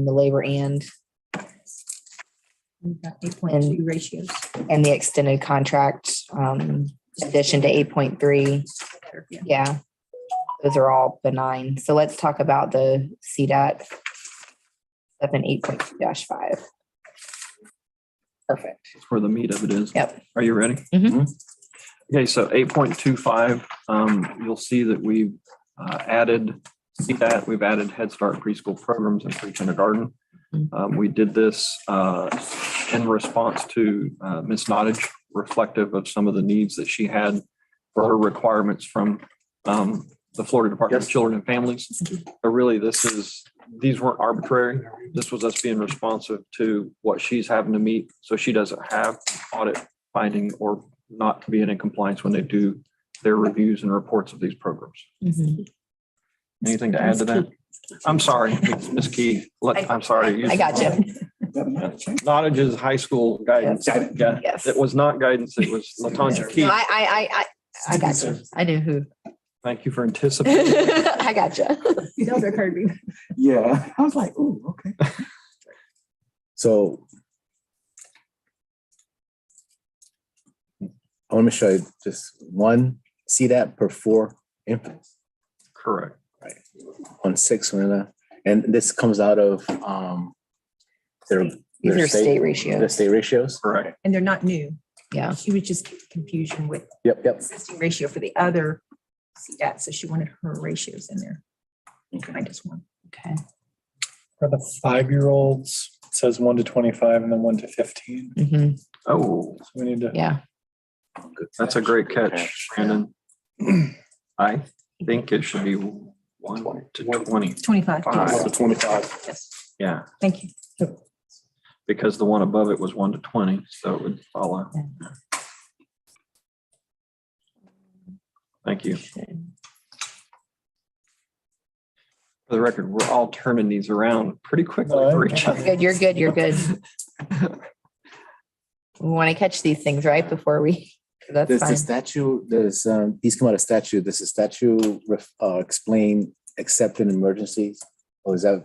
the labor and We've got 8.2 ratios. and the extended contract, addition to 8.3. Yeah, those are all benign. So let's talk about the CDAT step in 8.2-5. Perfect. That's where the meat of it is. Yep. Are you ready? Mhm. Okay, so 8.25, you'll see that we've added CDAT, we've added Head Start preschool programs and pre-kindergarten. We did this in response to Ms. Nottage, reflective of some of the needs that she had for her requirements from the Florida Department of Children and Families. But really, these weren't arbitrary. This was us being responsive to what she's having to meet, so she doesn't have audit finding or not to be in compliance when they do their reviews and reports of these programs. Mhm. Anything to add to that? I'm sorry, Ms. Key. I'm sorry. I got you. Nottage's high school guidance. Yeah, Yes. it was not guidance. It was Latanja Key. No, I got you. I knew who. Thank you for anticipating. I got you. You know they're Kirby. Yeah, I was like, oh, okay. So I want to show you just one CDAP per 4 infants. Correct. On 6 and this comes out of These are state ratios. The state ratios. Correct. And they're not new. Yeah. She was just confusion with Yep. existing ratio for the other CDAT, so she wanted her ratios in there. I just want. Okay. For the 5-year-olds, it says 1 to 25 and then 1 to 15. Mhm. Oh, So we need to. Yeah. that's a great catch, Brandon. I think it should be 1 to 20. 25. Five. To 25. Yes, Yeah, thank you. because the one above it was 1 to 20, so it would follow. Thank you. For the record, we're all turning these around pretty quickly for each other. Good. You're good. You're good. We want to catch these things right before we. That's There's fine. the statute, these come out of statute. This is statute explain except in emergencies. Or is that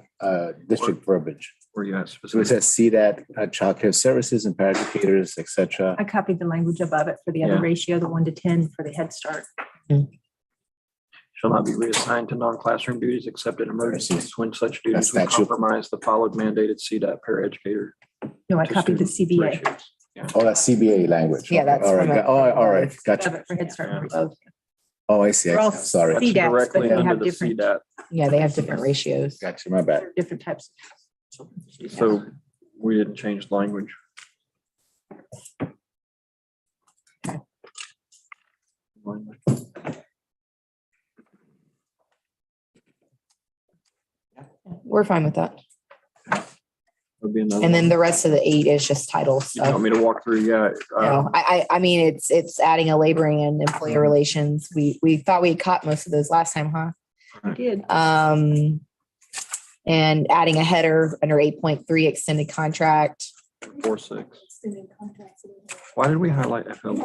district verbiage? Where you at So it specifically? says Cdap, childcare services and paraeducators, et cetera. I copied the language above it for the other Yeah. ratio, the 1 to 10 for the Head Start. Shall not be reassigned to non-classroom duties except in emergencies when such duties would statute. compromise the followed mandated CDAP paraeducator. No, I to copied the student CBA. ratios. Yeah. Oh, that's CBA language. Yeah, that's All right, from a- all right, Above gotcha. it for Head Start. Yeah. Above. Oh, I see. They're all Sorry. That's CDAPs, but directly they under have the different- CDAP. Yeah, they have different ratios. Gotcha, my bad. Different types. So we didn't change the language. We're fine with that. Would be another And then one. the rest of the 8 is just title You want stuff. me to walk through? Yeah. No, I mean, it's adding a laboring and employee relations. We thought we had caught most of those last time, huh? I did. And adding a header under 8.3 extended contract. 4.6. Why did we highlight FL?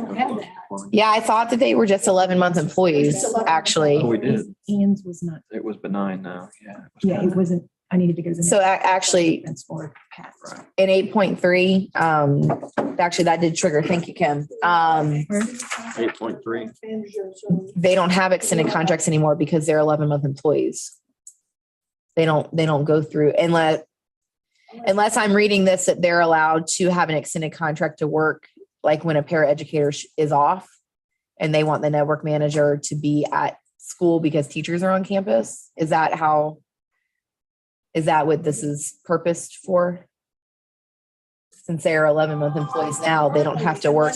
Yeah, I thought that they were just 11-month employees, actually. Oh, we did. Ian's was not, It was benign now. Yeah. yeah, it wasn't, I needed to go to the. So actually, That's for Pat. in 8.3, actually that did trigger, thank you, Kim. 8.3. They don't have extended contracts anymore because they're 11-month employees. They don't go through unless I'm reading this, that they're allowed to have an extended contract to work, like when a paraeducator is off and they want the network manager to be at school because teachers are on campus. Is that what this is purposed for? Since they are 11-month employees now, they don't have to work.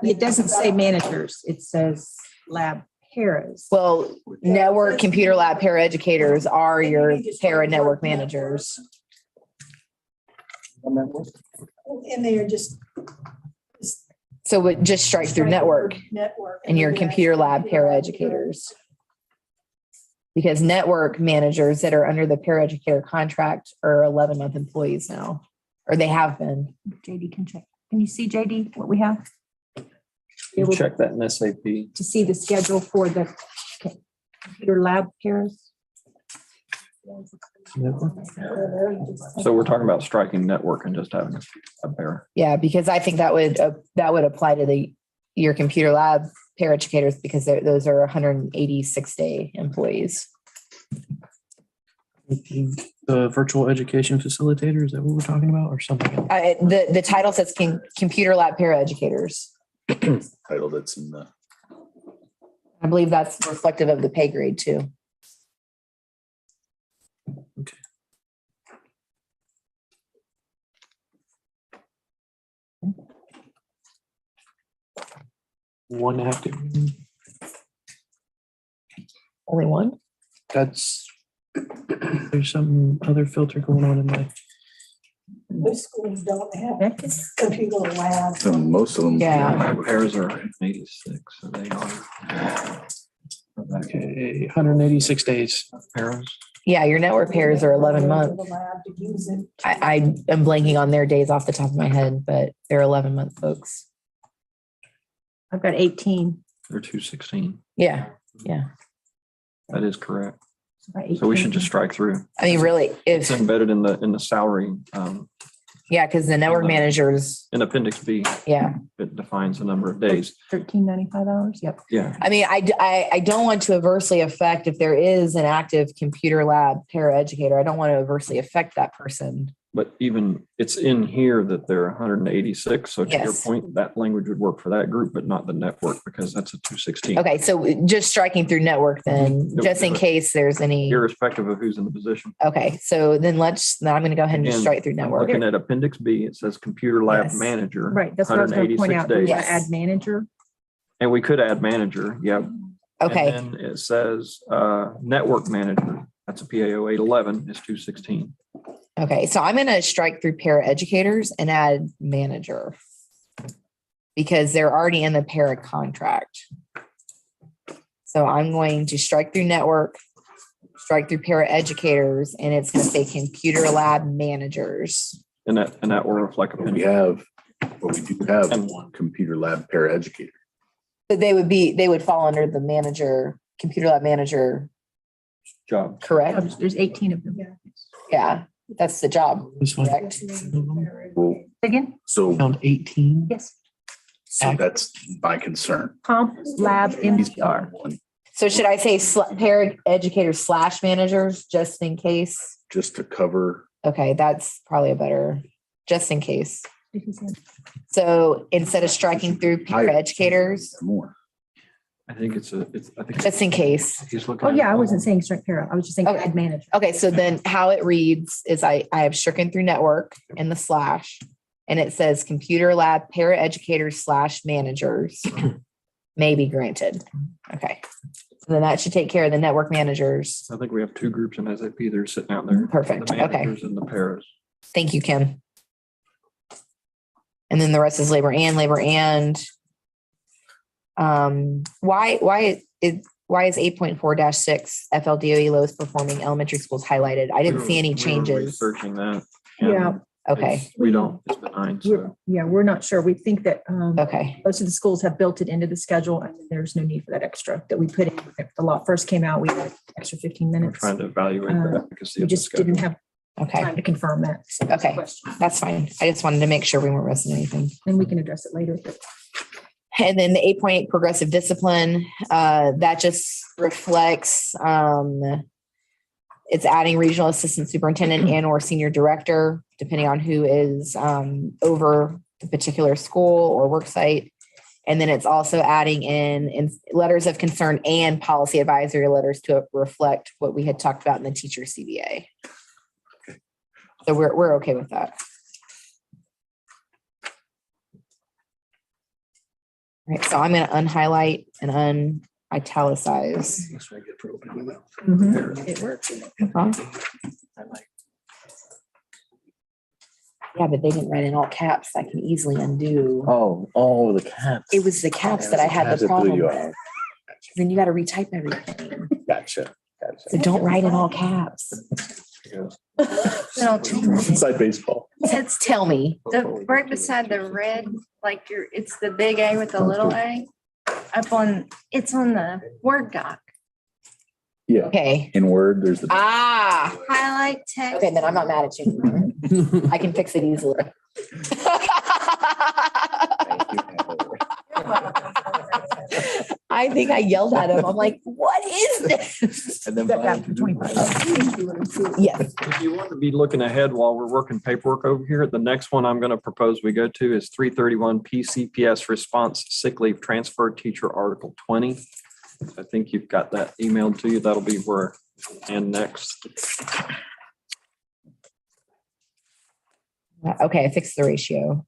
It doesn't say managers, it says lab paras. Well, network computer lab paraeducators are your para network managers. And they are just. So would just strike through network and your computer lab paraeducators. Because network managers that are under the paraeducator contract are 11-month employees now, or they have been. JD can check. Can you see, JD, what we have? You check that in SAP. To see the schedule for the computer lab paras? So we're talking about striking network and just having a pair. Yeah, because I think that would apply to your computer lab paraeducators because those are 186-day employees. The virtual education facilitator, is that what we're talking about or something else? The title says computer lab paraeducators. Title that's in the. I believe that's reflective of the pay grade too. Okay. One active. Only one? That's, there's some other filter going on in my. Most schools don't have computer labs. Most of them. Yeah. Pairs are 86, so they are. Okay, 186 days. Pairs. Yeah, your network pairs are 11 months. I am blanking on their days off the top of my head, but they're 11-month folks. I've got 18. They're 216. Yeah. That is correct. About So we 18. should just strike through. I mean, really, It's if, embedded in the salary, yeah, because the network managers, in Appendix B, yeah. it defines the number of days. $13.95. Yep. Yeah. I mean, I don't want to adversely affect if there is an active computer lab paraeducator. I don't want to adversely affect that person. But even it's in here that they're 186. So to your Yes. point, that language would work for that group, but not the network because that's a 216. Okay, so just striking through network then, just in case there's any. Irrespective of who's in the position. Okay, so then now I'm going to go ahead and just Again, strike through I'm network. looking at Appendix B, it says computer lab Yes. manager. Right. That's what I was going to point 186 out. Do we days. want to add manager? And we could add manager. Yeah. Okay, And then it says network manager. That's a PAO 811 is 216. okay, so I'm going to strike through paraeducators and add manager. Because they're already in the para contract. So I'm going to strike through network, strike through paraeducators, and it's going to say computer lab managers. And that will reflect We Appendix. we do have one computer lab paraeducator. But they would fall under the manager, computer lab manager job. correct? There's 18 of them. Yeah, that's the job, This one. correct? Again? So, Found 18. Yes. so that's my concern. Comp, lab, MPR. So should I say para educators slash managers, just in case? Just to cover, Okay, that's probably a better, just in case. So instead of striking through para educators, more. I think I think. just in case. He's looking. Oh, yeah, I at- wasn't saying straight para. I was just saying Okay. ad manager. Okay, so then how it reads is I have stricken through network in the slash, and it says computer lab para educators slash managers may be granted. Okay. So then that should take care of the network managers. I think we have two groups in SAP. They're sitting out there. Perfect. The Okay. managers and the paras. Thank you, Kim. And then the rest is labor and. Why is 8.4-6 FLDOE lowest performing elementary schools highlighted? I didn't see any We were changes. Researching that. Yeah. and Okay, it's- We don't, it's benign, so. We're not sure. We think that okay, most of the schools have built it into the schedule and there's no need for that extra that we put in. If the law first came out, we had extra 15 We're minutes. trying to evaluate the Uh, efficacy We of the just didn't schedule. have okay, time to confirm that. Okay. Question. that's fine. I just wanted to make sure we weren't missing anything. And we can address it later. And then the 8.8 progressive discipline, that just reflects, it's adding regional assistant superintendent and or senior director, depending on who is over the particular school or work site. And then it's also adding in letters of concern and policy advisory letters to reflect what we had talked about in the teacher CBA. So we're okay with that. All right, so I'm going to unhighlight and unitalicize. It works. Huh? Yeah, but they didn't write in all caps. I can easily undo. Oh, the cats. It was the caps that I had Caps the that threw problem you with. Then you got to retype everything. Gotcha. So don't write in all caps. Inside baseball. Let's tell me. Right beside the red, like it's the big A with the little A. It's on the Word doc. Yeah. Okay. In Word, there's the. Highlight text. Okay, then I'm not mad at you anymore. I can fix it easily. I think I yelled at him. I'm like, what is this? And then Yes. if you want to be looking ahead while we're working paperwork over here, the next one I'm going to propose we go to is 331 PCPS response sick leave transfer teacher Article 20. I think you've got that emailed to you. That'll be where and next. Okay, I fixed the ratio.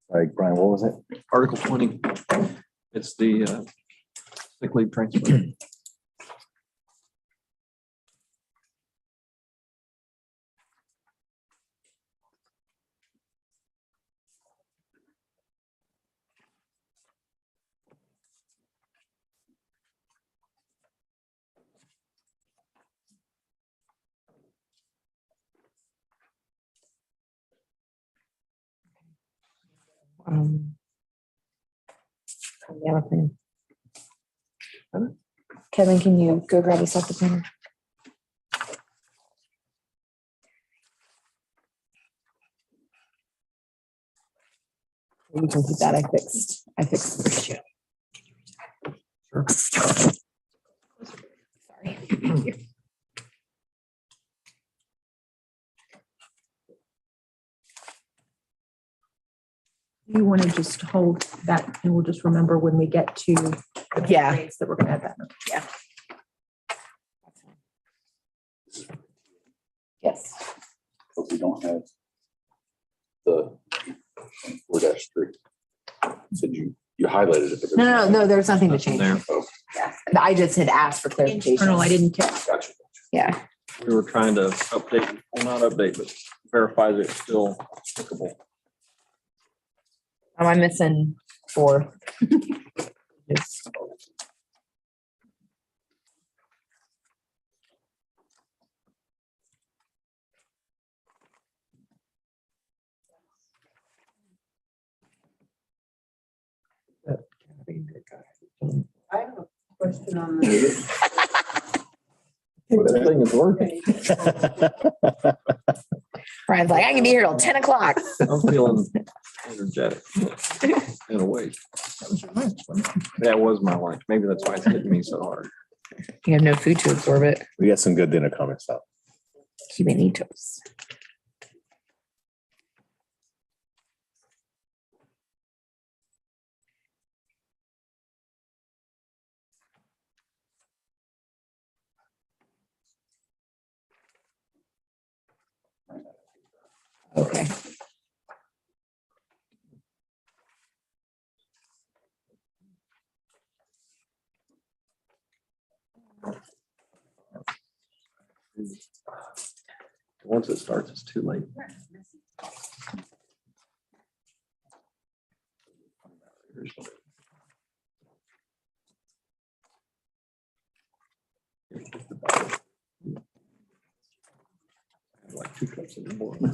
All right, Brian, what was it? Article 20. It's the sick leave transfer. Yeah, okay. Kevin, can you go grab us off the printer? You can keep that. I fixed the ratio. Sorry. You want to just hold that and we'll just remember when we get to the Yeah. grades that we're going to add that. Yeah. Yes. But we don't have the 4-3. Said you highlighted it. But No, there's nothing to change. There. Yeah. I just had asked for clarification. Internal, I didn't catch. Gotcha. Yeah. We were trying to update, well, not update, but verify that it's still applicable. Am I missing 4? Yes. I have a question on this. That thing is working. Brian's like, I can be here till 10 o'clock. I'm feeling energetic in a way. That was my lunch. Maybe that's why it's hitting me so hard. You have no food to absorb it. We got some good dinner coming, so. Cubanitos. Okay. Once it starts, it's too late. Like 2 cups in the morning.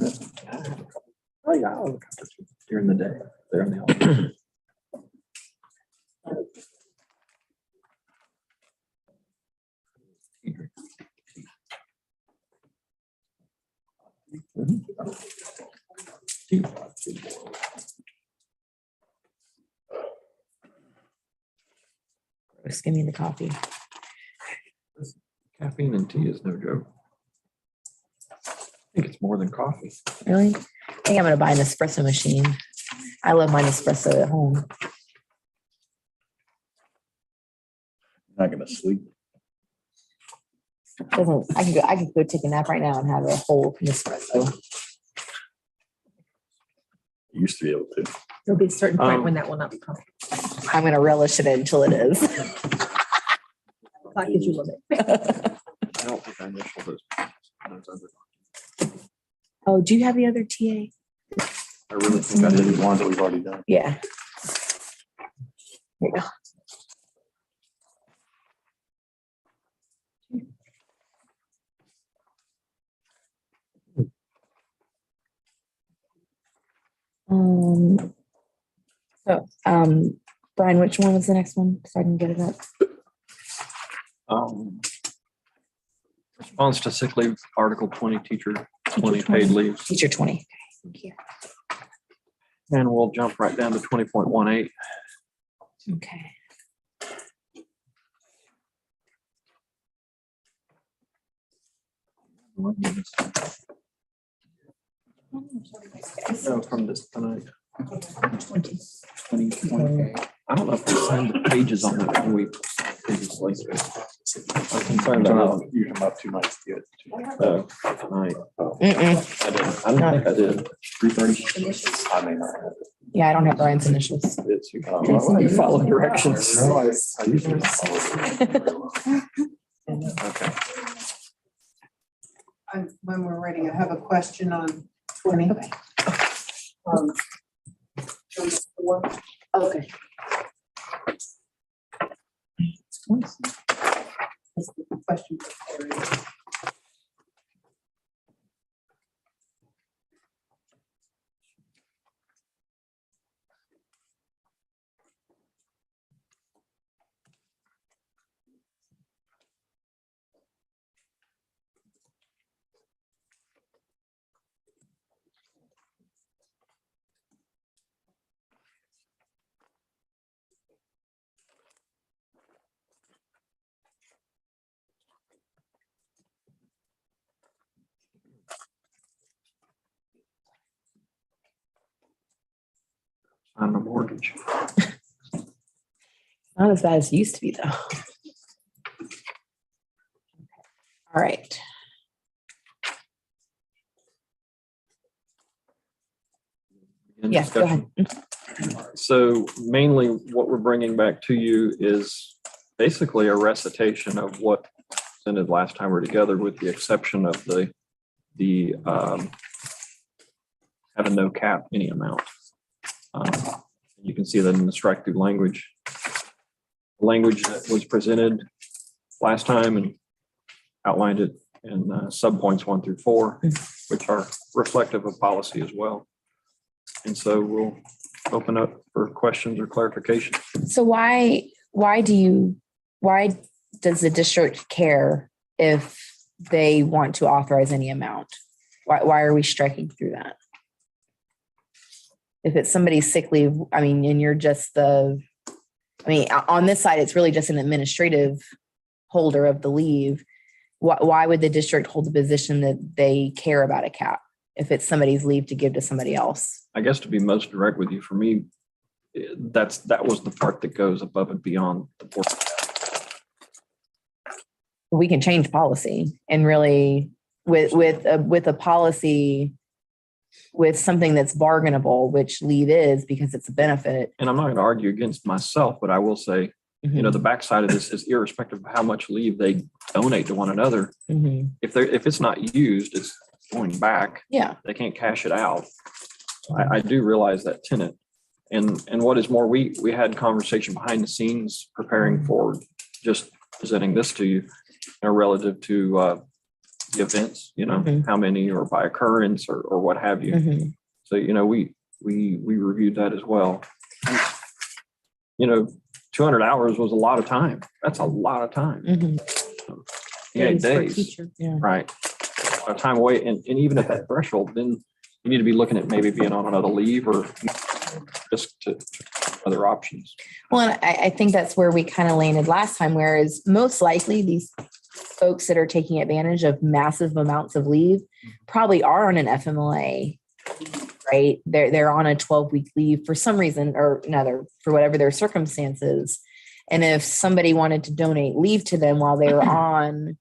Oh, yeah, I'll have a cup or 2 during the day. They're in the office. Just give me the coffee. Caffeine and tea is no joke. I think it's more than coffee. Really? I think I'm gonna buy an espresso machine. I love my espresso at home. Not gonna sleep. I can go take a nap right now and have a whole espresso. Used to be able to. There'll be a certain point when that will not be comfortable. I'm gonna relish it until it is. Clock is your limit. I don't think I initialed those other. Oh, do you have the other TA? I really think I did the ones that we've already done. Yeah. There you go. Brian, which one was the next one? So I can get it up. Response to sick leave, Article 20, teacher 20 paid leaves. Teacher 20. Thank you. And we'll jump right down to 20.18. Okay. No, from this tonight. 20. I don't know if we signed the pages on that when we previously. I'm concerned about You come up 2 nights to get tonight. Mm-mm. I didn't. I don't think I did. 3:30. I may not have it. Yeah, I don't have Brian's initials. It's you follow directions. No, I usually follow. Okay. When we're ready, I have a question on 20. Okay. Question for Terry. On the mortgage. Not as bad as it used to be, though. All right. Yes, go ahead. So mainly what we're bringing back to you is basically a recitation of what presented last time we're together, with the exception of the have a no cap any amount. You can see that in the strike through language. The language that was presented last time and outlined it in subpoints 1 through 4, which are reflective of policy as well. And so we'll open up for questions or clarification. So why does the district care if they want to authorize any amount? Why are we striking through that? If it's somebody's sick leave, I mean, and you're just on this side, it's really just an administrative holder of the leave. Why would the district hold the position that they care about a cap if it's somebody's leave to give to somebody else? I guess to be most direct with you, for me, that was the part that goes above and beyond the board. We can change policy and really with a policy with something that's bargainable, which leave is because it's a benefit. And I'm not going to argue against myself, but I will say, the backside of this is irrespective of how much leave they donate to one another. If it's not used, it's going back. Yeah. They can't cash it out. I do realize that tenet. And what is more, we had conversation behind the scenes preparing for just presenting this to you, relative to the events, how many or by occurrence or what have you. So, we reviewed that as well. 200 hours was a lot of time. That's a lot of time. 8 days. Right. A lot of time away. And even at that threshold, then you need to be looking at maybe being on another leave or just to other options. Well, and I think that's where we kind of landed last time, whereas most likely these folks that are taking advantage of massive amounts of leave probably are on an FMLA, right? They're on a 12-week leave for some reason or another, for whatever their circumstances. And if somebody wanted to donate leave to them while they were on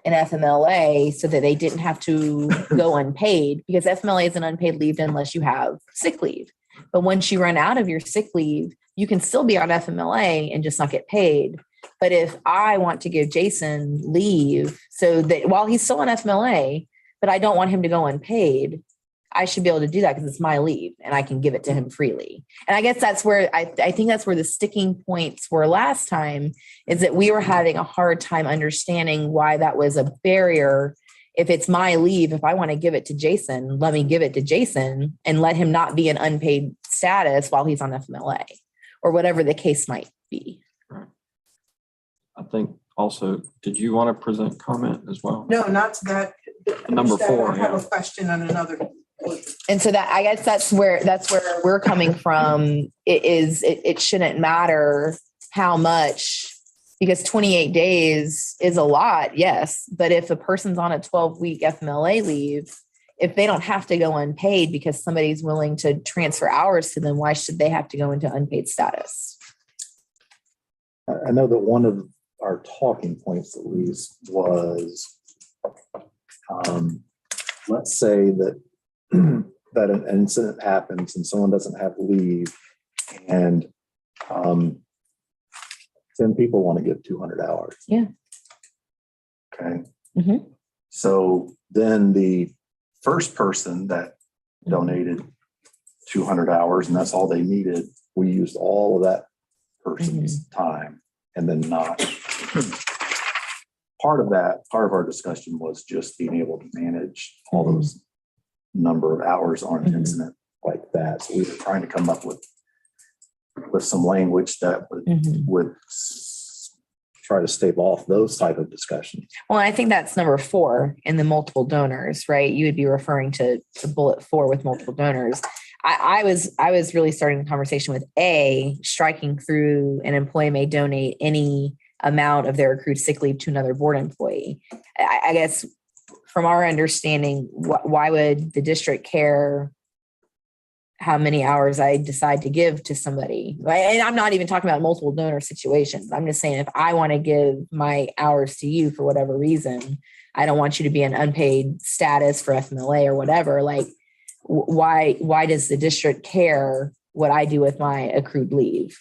an FMLA so that they didn't have to go unpaid, because FMLA is an unpaid leave unless you have sick leave. But once you run out of your sick leave, you can still be on FMLA and just not get paid. But if I want to give Jason leave so that while he's still on FMLA, but I don't want him to go unpaid, I should be able to do that because it's my leave and I can give it to him freely. And I guess that's where I think that's where the sticking points were last time, is that we were having a hard time understanding why that was a barrier. If it's my leave, if I want to give it to Jason, let me give it to Jason and let him not be in unpaid status while he's on FMLA or whatever the case might be. I think also, did you want to present comment as well? No, not to that. Number 4. I have a question on another. And so that, I guess that's where we're coming from. It shouldn't matter how much, because 28 days is a lot. Yes. But if a person's on a 12-week FMLA leave, if they don't have to go unpaid because somebody's willing to transfer hours to them, why should they have to go into unpaid status? I know that one of our talking points at least was, let's say that that an incident happens and someone doesn't have leave and 10 people want to give 200 hours. Yeah. Okay. So then the first person that donated 200 hours, and that's all they needed, we used all of that person's time and then not. Part of our discussion was just being able to manage all those number of hours on an incident like that. So we were trying to come up with some language that would try to stave off those type of discussions. Well, I think that's number 4 in the multiple donors, right? You would be referring to bullet 4 with multiple donors. I was really starting the conversation with A, striking through an employee may donate any amount of their accrued sick leave to another board employee. I guess from our understanding, why would the district care how many hours I decide to give to somebody? And I'm not even talking about multiple donor situations. I'm just saying, if I want to give my hours to you for whatever reason, I don't want you to be in unpaid status for FMLA or whatever. Like, why does the district care what I do with my accrued leave?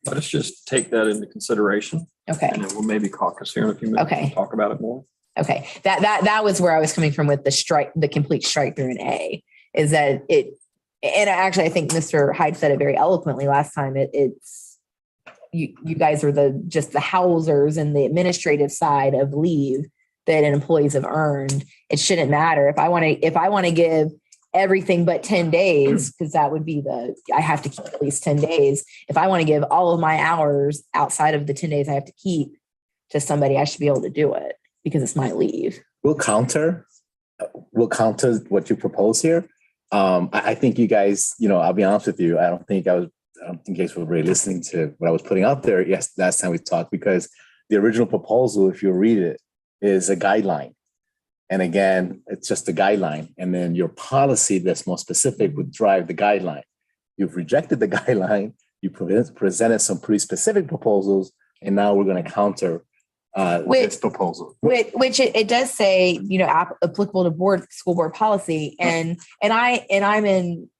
Let us just take that into consideration. Okay. And then we'll maybe caucus here in a few minutes. Okay. And talk about it more. Okay. That was where I was coming from with the complete strike through an A, is that and actually I think Mr. Hyde said it very eloquently last time. It's you guys are just the housers and the administrative side of leave that employees have earned. It shouldn't matter if I want to give everything but 10 days, because that would be I have to keep at least 10 days. If I want to give all of my hours outside of the 10 days I have to keep to somebody, I should be able to do it because it's my leave. We'll counter what you propose here. I think you guys, I'll be honest with you. I don't think you guys were really listening to what I was putting out there. Yes, last time we talked, because the original proposal, if you read it, is a guideline. And again, it's just a guideline. And then your policy that's more specific would drive the guideline. You've rejected the guideline. You presented some pretty specific proposals, and now we're going to counter this proposal. Which it does say, applicable to school board policy. And I'm in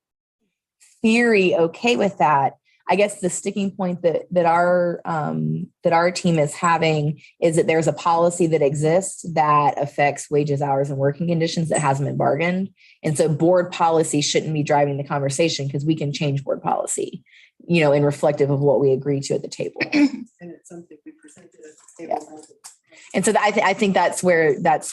theory okay with that. I guess the sticking point that our team is having is that there's a policy that exists that affects wages, hours, and working conditions that hasn't been bargained. And so board policy shouldn't be driving the conversation because we can change board policy, in reflective of what we agree to at the table. And it's something we presented at the table. Yeah. And so I think that's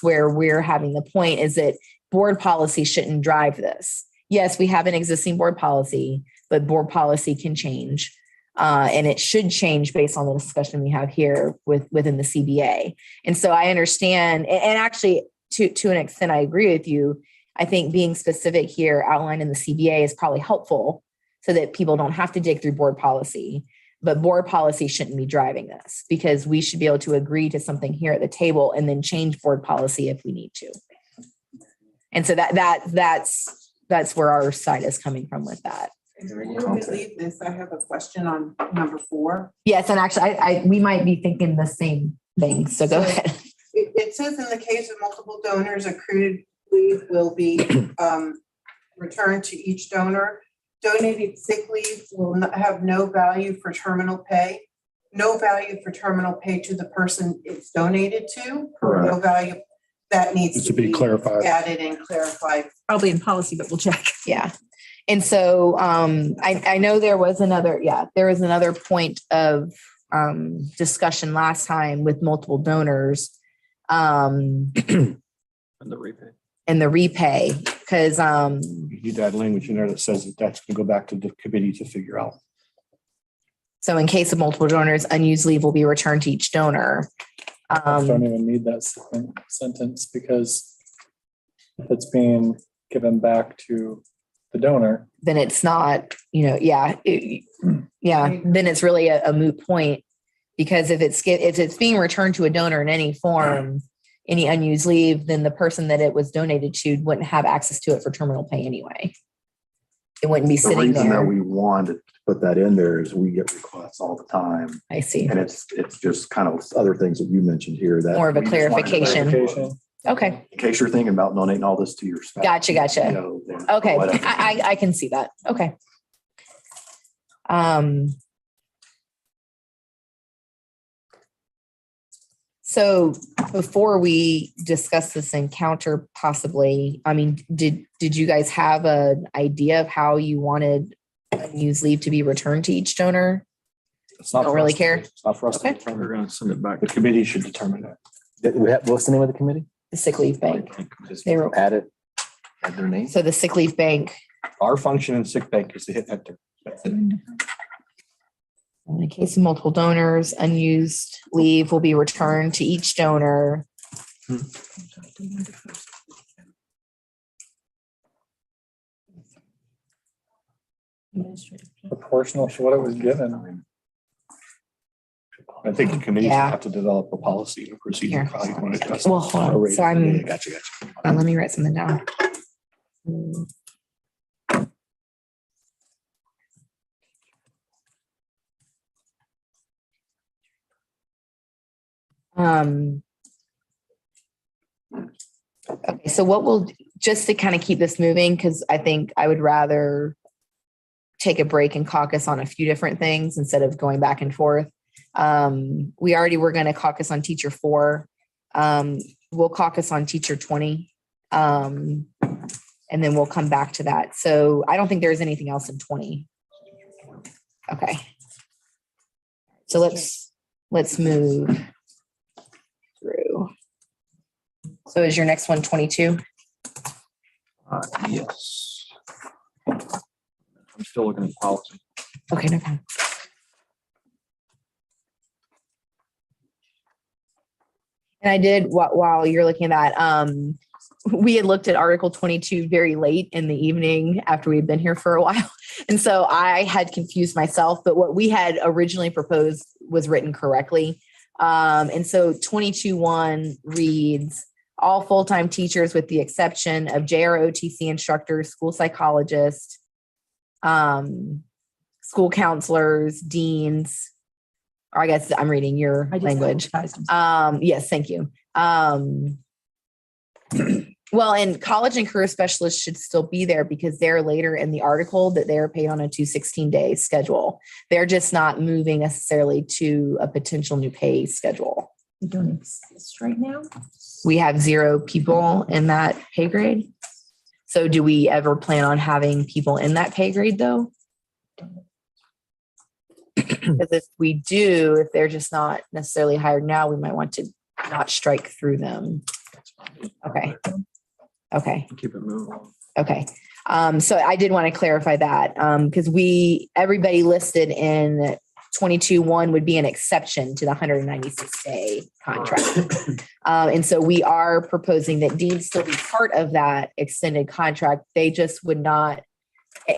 where we're having the point, is that board policy shouldn't drive this. Yes, we have an existing board policy, but board policy can change. And it should change based on the discussion we have here within the CBA. And so I understand, and actually to an extent, I agree with you. I think being specific here outlined in the CBA is probably helpful so that people don't have to dig through board policy. But board policy shouldn't be driving this, because we should be able to agree to something here at the table and then change board policy if we need to. And so that's where our side is coming from with that. Before we leave this, I have a question on number 4. Yes, and actually, we might be thinking the same thing. So go ahead. It says in the case of multiple donors, accrued leave will be returned to each donor. Donated sick leave will have no value for terminal pay. No value for terminal pay to the person it's donated to. Or no value. That needs to be clarified. Added and clarified. Probably in policy, but we'll check. Yeah. And so I know there was another point of discussion last time with multiple donors And the repay. Because You need to add language in there that says that's going to go back to the committee to figure out. so in case of multiple donors, unused leave will be returned to each donor. I don't even need that second sentence, because if it's being given back to the donor, Then it's not, then it's really a moot point, because if it's being returned to a donor in any form, any unused leave, then the person that it was donated to wouldn't have access to it for terminal pay anyway. It wouldn't be The sitting reason that there. we wanted to put that in there is we get requests all the time. I see. And it's just kind of other things that you mentioned here that. More of a we just wanted to clarification. clarify. Okay. In case you're thinking about donating all this to your spouse. Gotcha. then Okay. whatever. I can see that. Okay. So before we discuss this encounter, possibly, did you guys have an idea of how you wanted unused leave to be returned to each donor? It's not Don't for really us to- care? It's not for us. to Okay. determine. We're going to send it back. The committee should determine that. What's the name of the committee? The sick leave bank. Just They were- add their name. So the sick leave bank, Our function in sick bank is to hit enter. That's it. in the case of multiple donors, unused leave will be returned to each donor. proportional to what it was given. I think the committee should Yeah. have to develop a policy and a procedure. Here. for how you want to adjust Well, hold on. it. So I'm, Yeah, Gotcha. let me write something down. Okay, so what we'll, just to kind of keep this moving, because I think I would rather take a break and caucus on a few different things instead of going back and forth. We already were going to caucus on teacher 4. We'll caucus on teacher 20. And then we'll come back to that. So I don't think there's anything else in 20. Okay. So let's move through. So is your next one 22? Yes. I'm still looking at policy. Okay, no problem. And I did, while you're looking at that, we had looked at Article 22 very late in the evening after we'd been here for a while. And so I had confused myself, but what we had originally proposed was written correctly. And so 22.1 reads, all full-time teachers with the exception of JROTC instructors, school psychologists, school counselors, deans, or I guess I'm reading your language. Yes, thank you. Well, and college and career specialists should still be there because they're later in the article that they're paid on a 216-day schedule. They're just not moving necessarily to a potential new pay schedule. We don't exist right now. We have 0 people in that pay grade. So do we ever plan on having people in that pay grade though? Because if we do, if they're just not necessarily hired now, we might want to not strike through them. Okay. Okay. Keep it moving. Okay. So I did want to clarify that because everybody listed in 22.1 would be an exception to the 196-day contract. And so we are proposing that deans still be part of that extended contract. They just would not.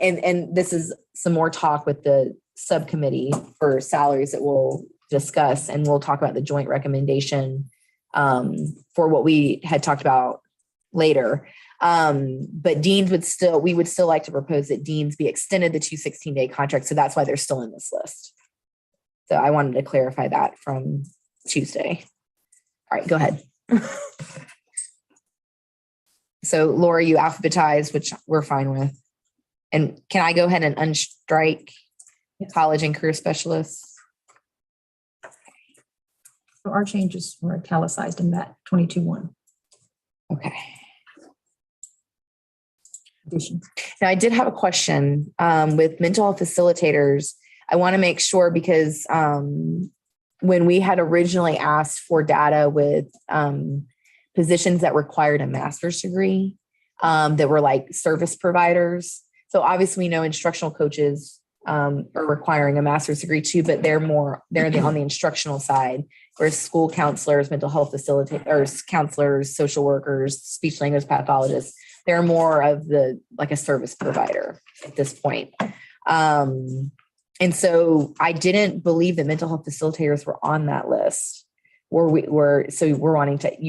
And this is some more talk with the subcommittee for salaries that we'll discuss, and we'll talk about the joint recommendation for what we had talked about later. But deans we would still like to propose that deans be extended the 216-day contract. So that's why they're still in this list. So I wanted to clarify that from Tuesday. All right, go ahead. So Laura, you alphabetized, which we're fine with. And can I go ahead and unstrike college and career specialists? So our changes were italicized in that 22.1. Okay. Addition. Now I did have a question with mental health facilitators. I want to make sure because when we had originally asked for data with positions that required a master's degree that were like service providers. So obviously we know instructional coaches are requiring a master's degree too, but they're on the instructional side, whereas school counselors, mental health facilitators, counselors, social workers, speech language pathologists, they're more of like a service provider at this point. And so I didn't believe that mental health facilitators were on that list. You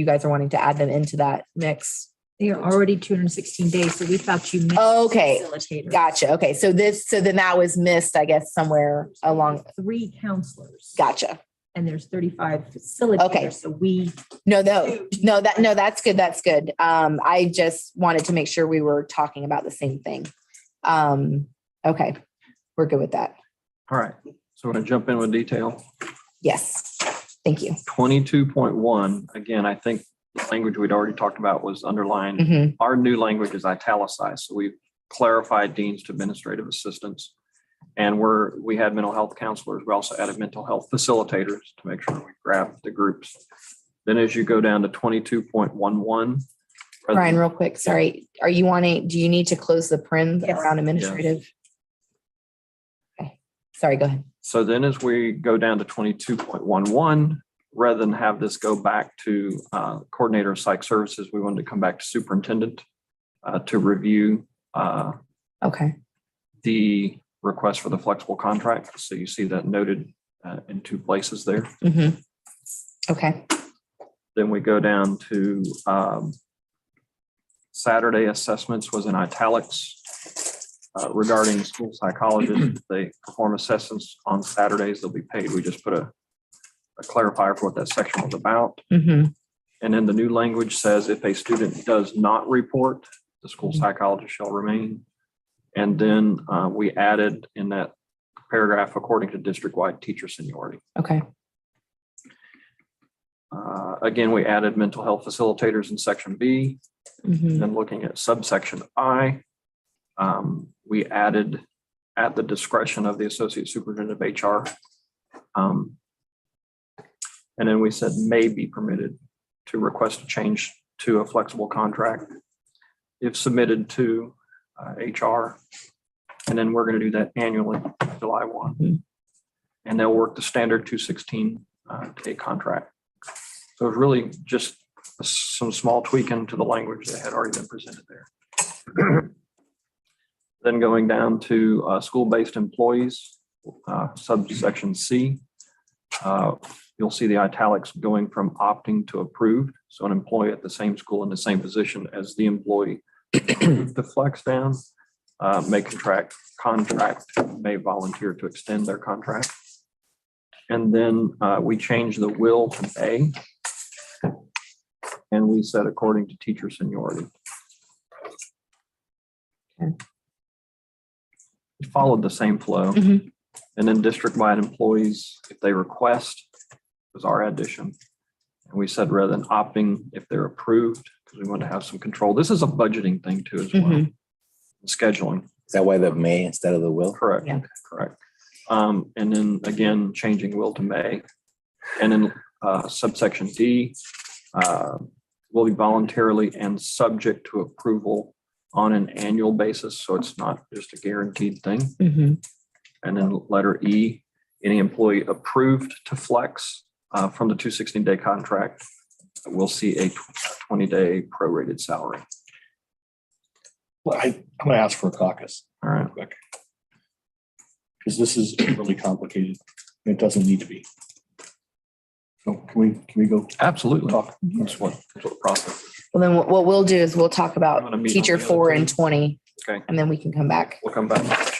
guys are wanting to add them into that mix. They are already 216 days, so we thought you meant facilitators. Gotcha. Okay. So then that was missed, I guess, somewhere along. 3 counselors. Gotcha. And there's 35 facilitators. Okay. So we. That's good. That's good. I just wanted to make sure we were talking about the same thing. Okay. We're good with that. All right. So I'm going to jump in with detail. Yes. Thank you. 22.1, again, I think the language we'd already talked about was underlined. Mm-hmm. Our new language is italicized. So we've clarified deans to administrative assistants. And we had mental health counselors. We also added mental health facilitators to make sure we grab the groups. Then as you go down to 22.11. Brian, real quick, sorry. Do you need to close the paren around administrative? Yes. Okay. Sorry, go ahead. So then as we go down to 22.11, rather than have this go back to coordinator of psych services, we wanted to come back to superintendent to review the request for the flexible contract. So you see that noted in 2 places there. Mm-hmm. Okay. Then we go down to Saturday assessments was in italics. Regarding school psychologists, they perform assessments on Saturdays, they'll be paid. We just put a clarifier for what that section was about. Mm-hmm. And then the new language says if a student does not report, the school psychologist shall remain. And then we added in that paragraph according to district-wide teacher seniority. Okay. Again, we added mental health facilitators in section B. Mm-hmm. Then looking at subsection I, we added at the discretion of the associate superintendent of HR. And then we said may be permitted to request a change to a flexible contract. if submitted to HR. And then we're going to do that annually, July 1. And they'll work the standard 216 day contract. So it's really just some small tweaking to the language that had already been presented there. Then going down to school-based employees, subsection C. You'll see the italics going from opting to approved. So an employee at the same school in the same position as the employee to flex down, may contract, may volunteer to extend their contract. And then we changed the will to may. And we said according to teacher seniority. Okay. It followed the same flow. Mhm. And then district-wide employees, if they request, was our addition. And we said rather than opting, if they're approved, because we want to have some control. This is a budgeting thing too as well. Scheduling. Is that why the may instead of the will? Correct. Yeah. Correct. And then again, changing will to may. And then subsection D, will be voluntarily and subject to approval on an annual basis. So it's not just a guaranteed thing. And then letter E, any employee approved to flex from the 216-day contract will see a 20-day prorated salary. Well, I'm going to ask for a caucus. All right. Quick. Because this is really complicated. It doesn't need to be. So can we go Absolutely. talk? That's what the process is. Well, then what we'll do is we'll talk You wanna about meet on teacher the other 4 two? and 20, Okay. and then we can come back. We'll come back.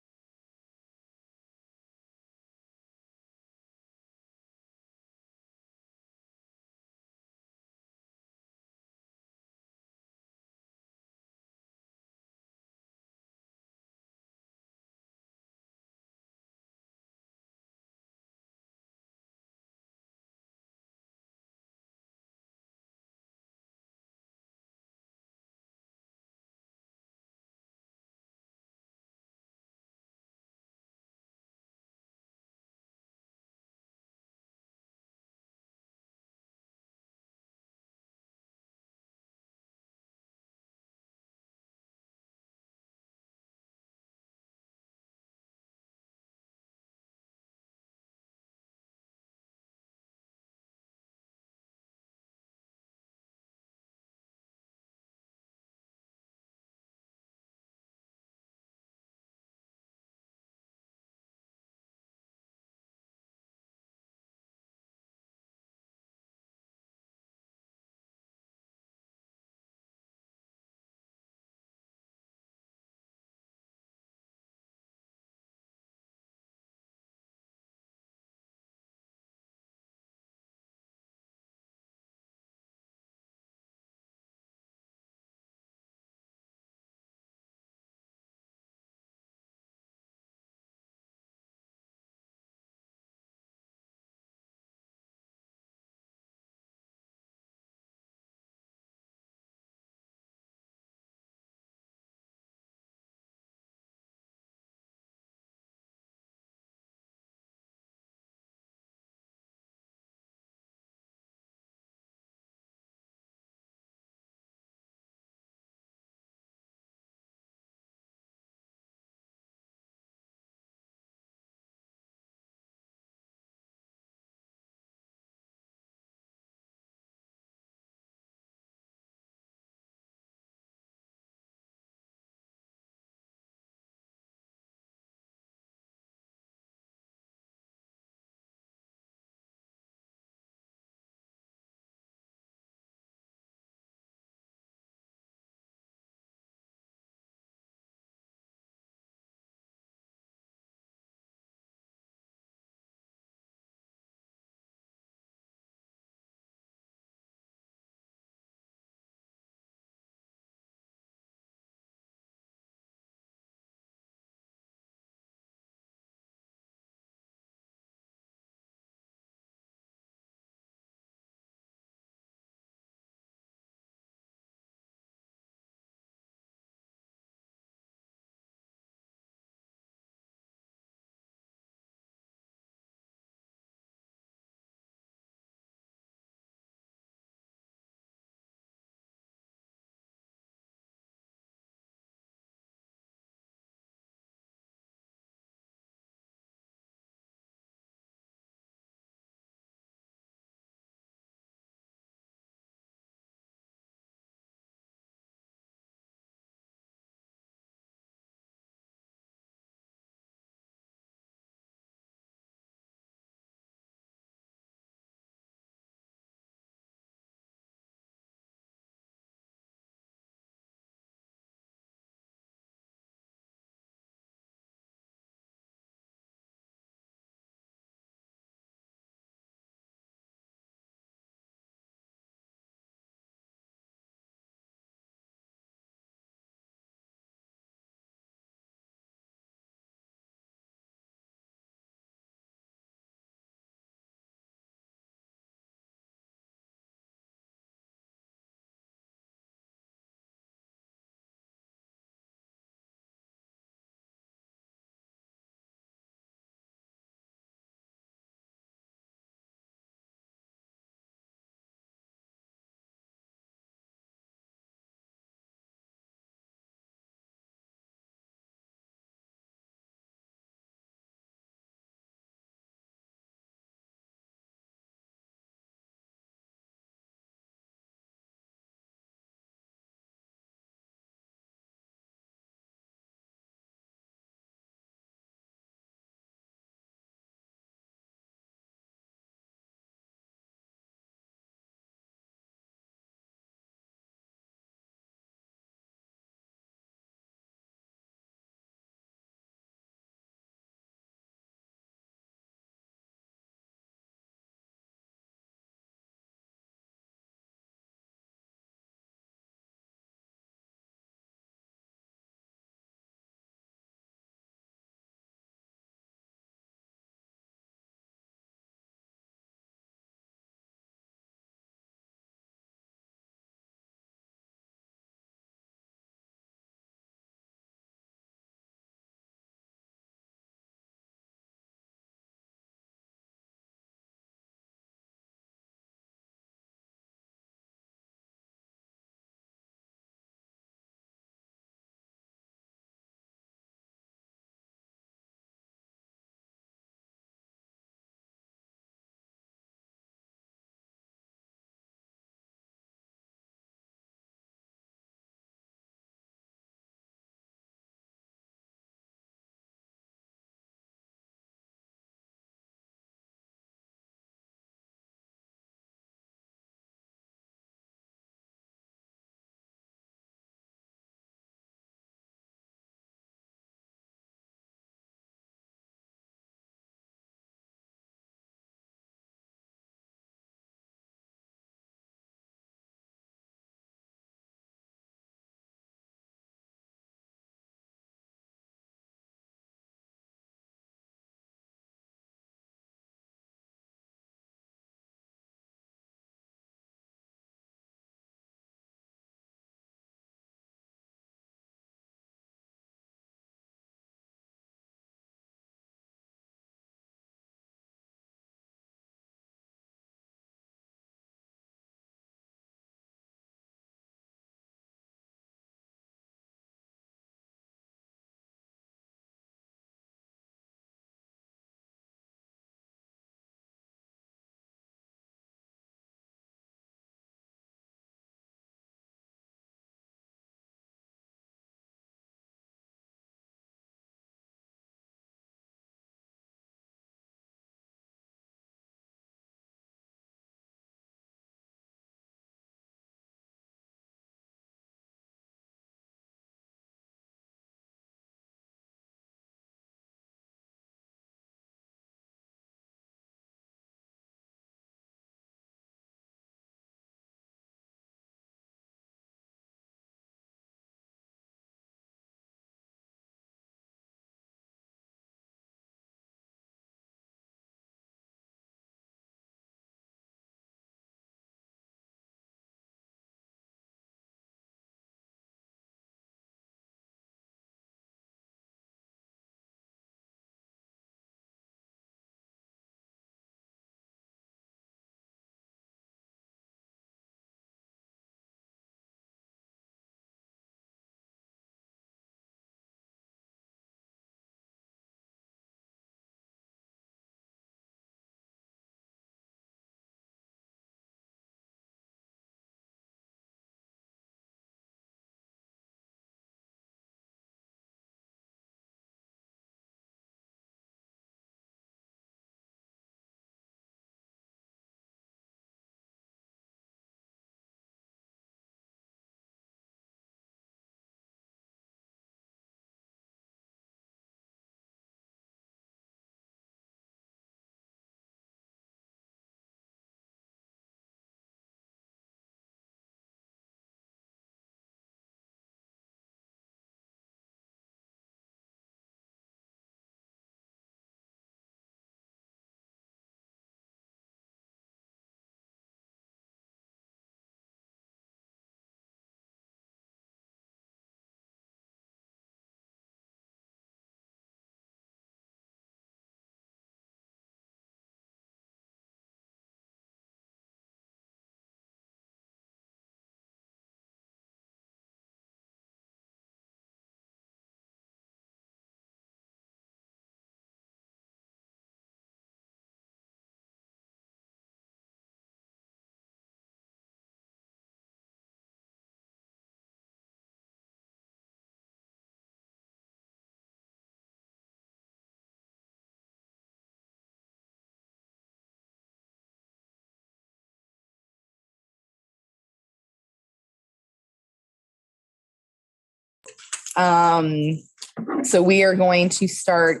So we are going to start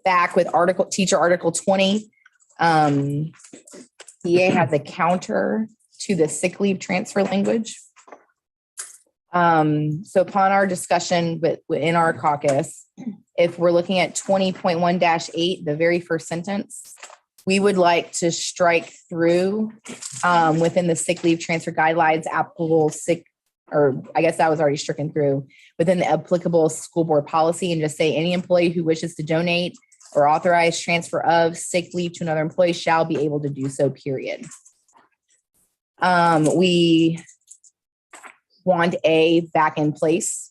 back with teacher article 20. PA has a counter to the sick leave transfer language. So upon our discussion within our caucus, if we're looking at 20.1-8, the very first sentence, we would like to strike through within the sick leave transfer guidelines applicable or I guess that was already stricken through within the applicable school board policy, and just say any employee who wishes to donate or authorize transfer of sick leave to another employee shall be able to do so, period. We want A back in place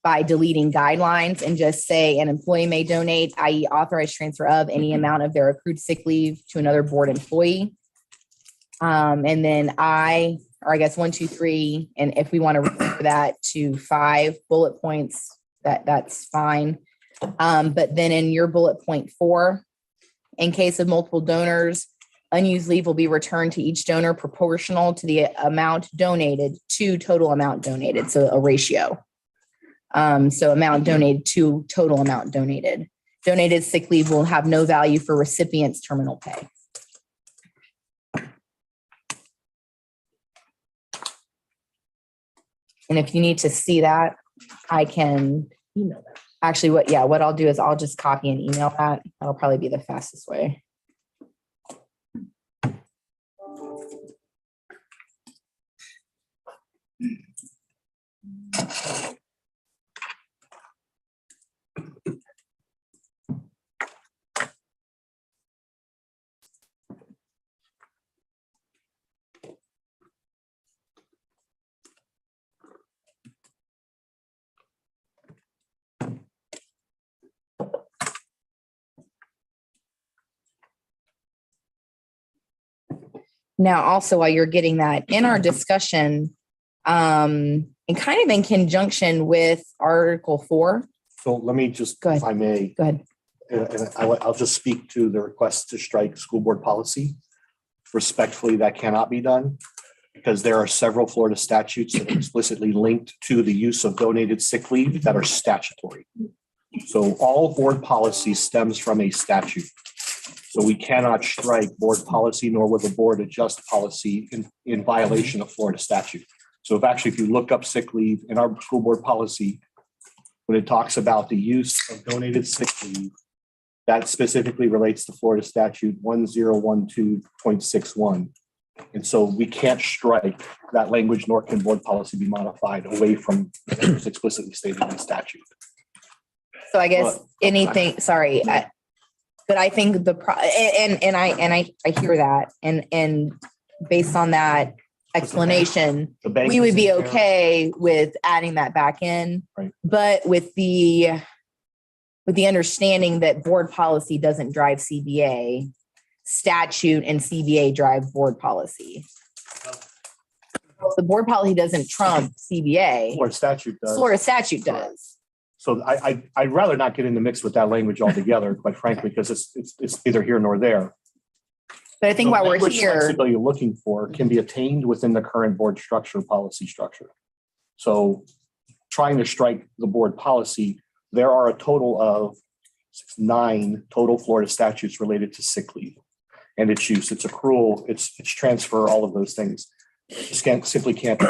by deleting guidelines and just say an employee may donate, i.e. authorized transfer of any amount of their accrued sick leave to another board employee. And then I guess 1, 2, 3, and if we want to refer that to 5 bullet points, that's fine. But then in your bullet point 4, in case of multiple donors, unused leave will be returned to each donor proportional to the amount donated to total amount donated. So a ratio. So amount donated to total amount donated. Donated sick leave will have no value for recipient's terminal pay. And if you need to see that, I can email that. Actually, what I'll do is I'll just copy and email that. That'll probably be the fastest way. Now, also while you're getting that, in our discussion, and kind of in conjunction with Article 4. So let me just, Go ahead. if I may. Go ahead. And I'll just speak to the request to strike school board policy. Respectfully, that cannot be done because there are several Florida statutes that are explicitly linked to the use of donated sick leave that are statutory. So all board policy stems from a statute. So we cannot strike board policy, nor will the board adjust policy in violation of Florida statute. So if you look up sick leave in our school board policy, when it talks about the use of donated sick leave, that specifically relates to Florida statute 1012.61. And so we can't strike that language, nor can board policy be modified away from what's explicitly stated in statute. So I guess anything, sorry, but I think I hear that, and based on that explanation, we would be okay with adding that back in, right? But with the understanding that board policy doesn't drive CBA, statute and CBA drive board policy. The board policy doesn't trump CBA. Florida statute does. Florida statute does. So I'd rather not get in the mix with that language altogether, quite frankly, because it's neither here nor there. But I think while we're here, flexibility you're looking for can be attained within the current board structure, policy structure. So trying to strike the board policy, there are a total of 9 total Florida statutes related to sick leave and its use, its accrual, its transfer, all of those things. Just simply can't.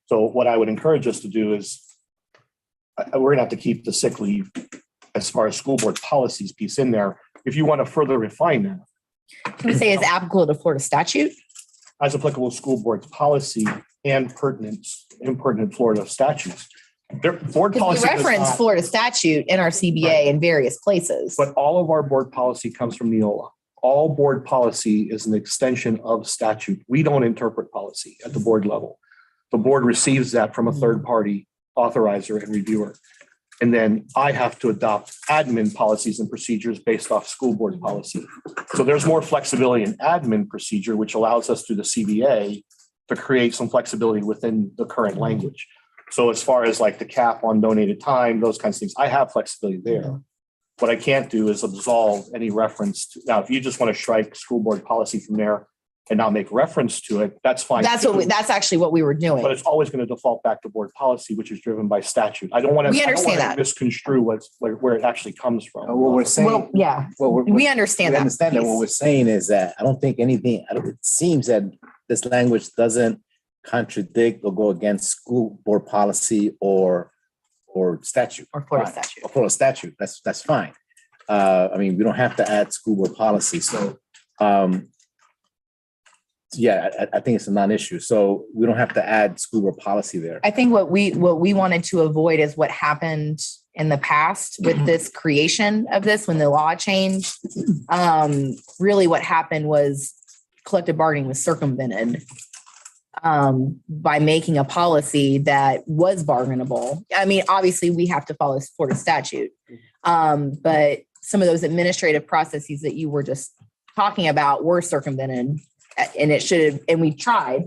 So what I would encourage us to do is we're gonna have to keep the sick leave as far as school board policies piece in there. If you want to further refine that. Can we say is applicable to Florida statute? As applicable school board's policy and impertinent Florida statutes. Their board policy we reference Florida statute in our CBA in various places. But all of our board policy comes from Neola. All board policy is an extension of statute. We don't interpret policy at the board level. The board receives that from a third party authorizer and reviewer. And then I have to adopt admin policies and procedures based off school board policy. So there's more flexibility in admin procedure, which allows us through the CBA to create some flexibility within the current language. So as far as like the cap on donated time, those kinds of things, I have flexibility there. What I can't do is absolve any reference to, now, if you just want to strike school board policy from there, and not make reference to it, that's fine. That's that's actually what we were doing. But it's always going to default back to board policy, which is driven by statute. I don't want to. We understand that. Misconstrue where it actually comes from. What we're saying. Well, yeah, we understand that. Understand that. What we're saying is that I don't think anything, it seems that this language doesn't contradict or go against school board policy or statute. Or Florida statute. Or Florida statute. That's fine. I mean, we don't have to add school board policy. So, yeah, I think it's a non-issue. So we don't have to add school board policy there. I think what we wanted to avoid is what happened in the past with this creation of this when the law changed. Really what happened was collective bargaining was circumvented by making a policy that was bargainable. I mean, obviously we have to follow Florida statute. But some of those administrative processes that you were just talking about were circumvented. And it should have, and we tried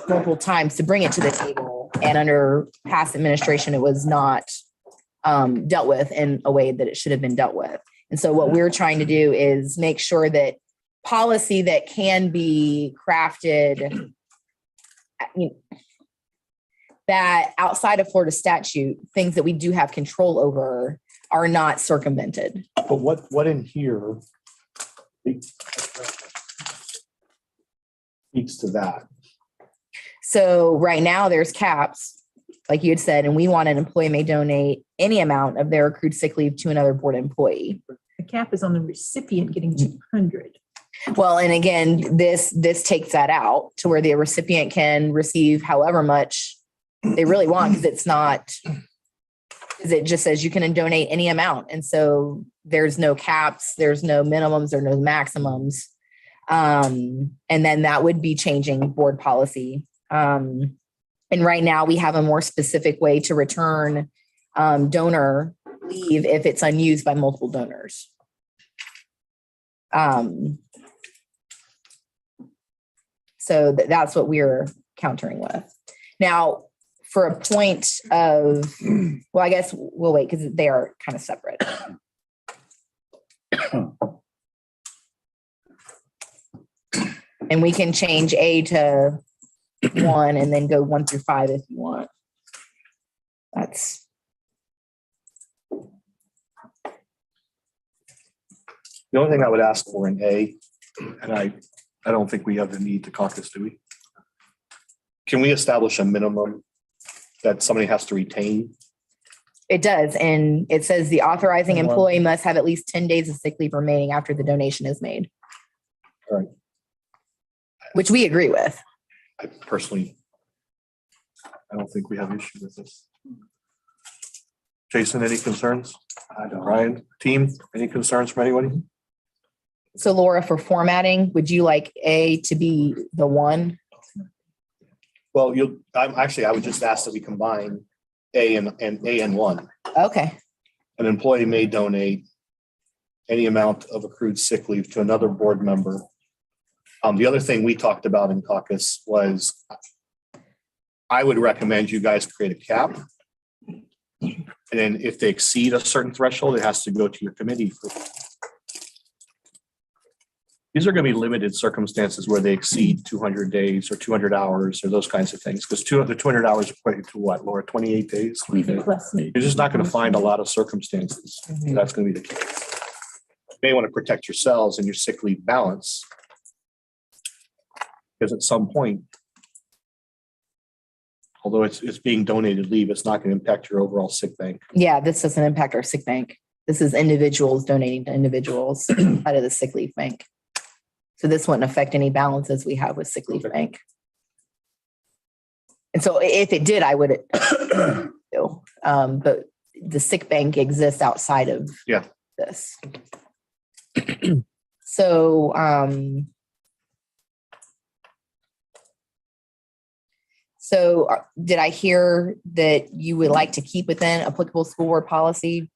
multiple times to bring it to the table. And under past administration, it was not dealt with in a way that it should have been dealt with. And so what we're trying to do is make sure that policy that can be crafted that outside of Florida statute, things that we do have control over are not circumvented. But what in here speaks to that? So right now there's caps, like you had said, and we want an employee may donate any amount of their accrued sick leave to another board employee. The cap is on the recipient getting 200. Well, and again, this takes that out to where the recipient can receive however much they really want, because it just says you can donate any amount. And so there's no caps, there's no minimums or no maximums. And then that would be changing board policy. And right now we have a more specific way to return donor leave if it's unused by multiple donors. So that's what we're countering with. Now, for a point of, well, I guess we'll wait because they are kind of separate. And we can change A to 1 and then go 1 through 5 if you want. That's. The only thing I would ask for in A, and I don't think we have the need to caucus, do we? Can we establish a minimum that somebody has to retain? It does. And it says the authorizing employee must have at least 10 days of sick leave remaining after the donation is made. All right. Which we agree with. I personally, I don't think we have an issue with this. Jason, any concerns? I don't. Ryan, team, any concerns from anybody? So Laura, for formatting, would you like A to be the 1? Well, I would just ask that we combine A and 1. Okay. An employee may donate any amount of accrued sick leave to another board member. The other thing we talked about in caucus was I would recommend you guys create a cap. And then if they exceed a certain threshold, it has to go to your committee. These are going to be limited circumstances where they exceed 200 days or 200 hours or those kinds of things. Because the 200 hours equate to what, Laura, 28 days? You're just not going to find a lot of circumstances. That's going to be the case. You may want to protect yourselves and your sick leave balance. Because at some point, although it's being donated leave, it's not going to impact your overall sick bank. Yeah, this doesn't impact our sick bank. This is individuals donating to individuals out of the sick leave bank. So this wouldn't affect any balances we have with sick leave bank. And so if it did, I would, but the sick bank exists outside of this. So, did I hear that you would like to keep within applicable school board policy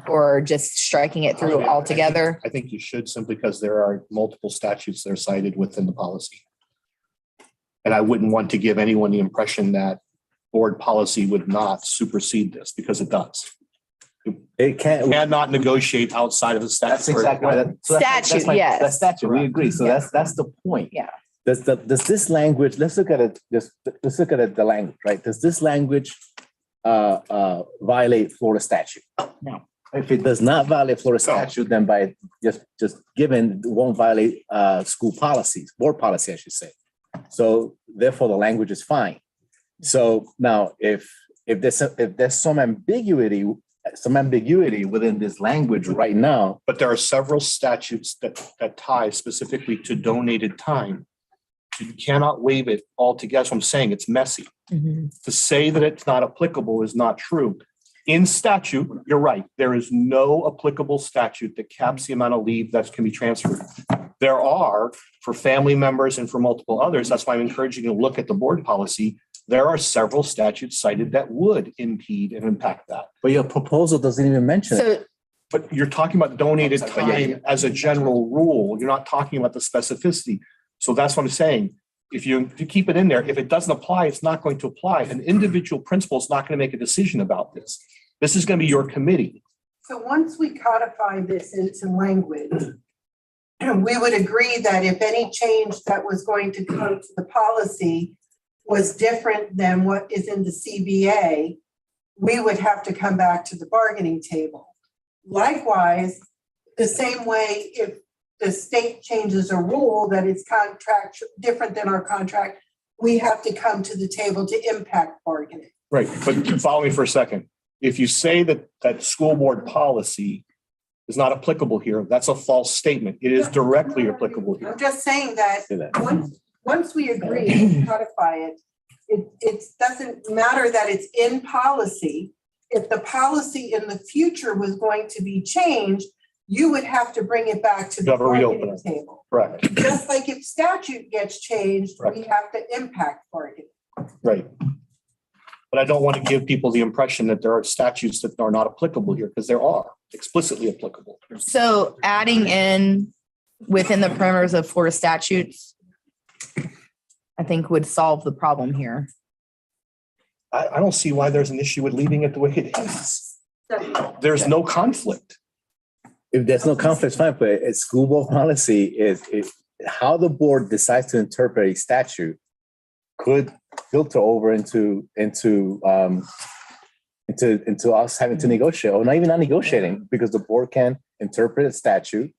or just striking it through altogether? I think you should, simply because there are multiple statutes that are cited within the policy. And I wouldn't want to give anyone the impression that board policy would not supersede this, because it does. It cannot negotiate outside of the statute. That's exactly right. Statute, yes. That's statute. We agree. So that's the point. Yeah. does this language, let's look at it, let's look at it, the language, right? Does this language violate Florida statute? No. If it does not violate Florida statute, then by just given, it won't violate school policies, board policy, I should say. So therefore, the language is fine. So now, if there's some ambiguity within this language right now. But there are several statutes that tie specifically to donated time. You cannot waive it altogether. So I'm saying it's messy. To say that it's not applicable is not true. In statute, you're right. There is no applicable statute that caps the amount of leave that can be transferred. There are for family members and for multiple others. That's why I'm encouraging you to look at the board policy. There are several statutes cited that would impede and impact that. But your proposal doesn't even mention it. But you're talking about donated time as a general rule. You're not talking about the specificity. So that's what I'm saying. If you keep it in there, if it doesn't apply, it's not going to apply. An individual principal is not going to make a decision about this. This is going to be your committee. So once we codify this into language, we would agree that if any change that was going to come to the policy was different than what is in the CBA, we would have to come back to the bargaining table. Likewise, the same way if the state changes a rule that is contract different than our contract, we have to come to the table to impact bargaining. Right, but follow me for a second. If you say that school board policy is not applicable here, that's a false statement. It is directly applicable here. I'm just saying that once we agree and codify it, it doesn't matter that it's in policy. If the policy in the future was going to be changed, you would have to bring it back to the bargaining table. Correct. Just like if statute gets changed, we have to impact bargaining. Right. But I don't want to give people the impression that there are statutes that are not applicable here, because there are explicitly applicable. So adding in within the parameters of Florida statutes, I think would solve the problem here. I don't see why there's an issue with leaving it the way it is. There's no conflict. If there's no conflict, fine, but it's school board policy is how the board decides to interpret a statute could filter over into us having to negotiate, or not even not negotiating, because the board can interpret a statute.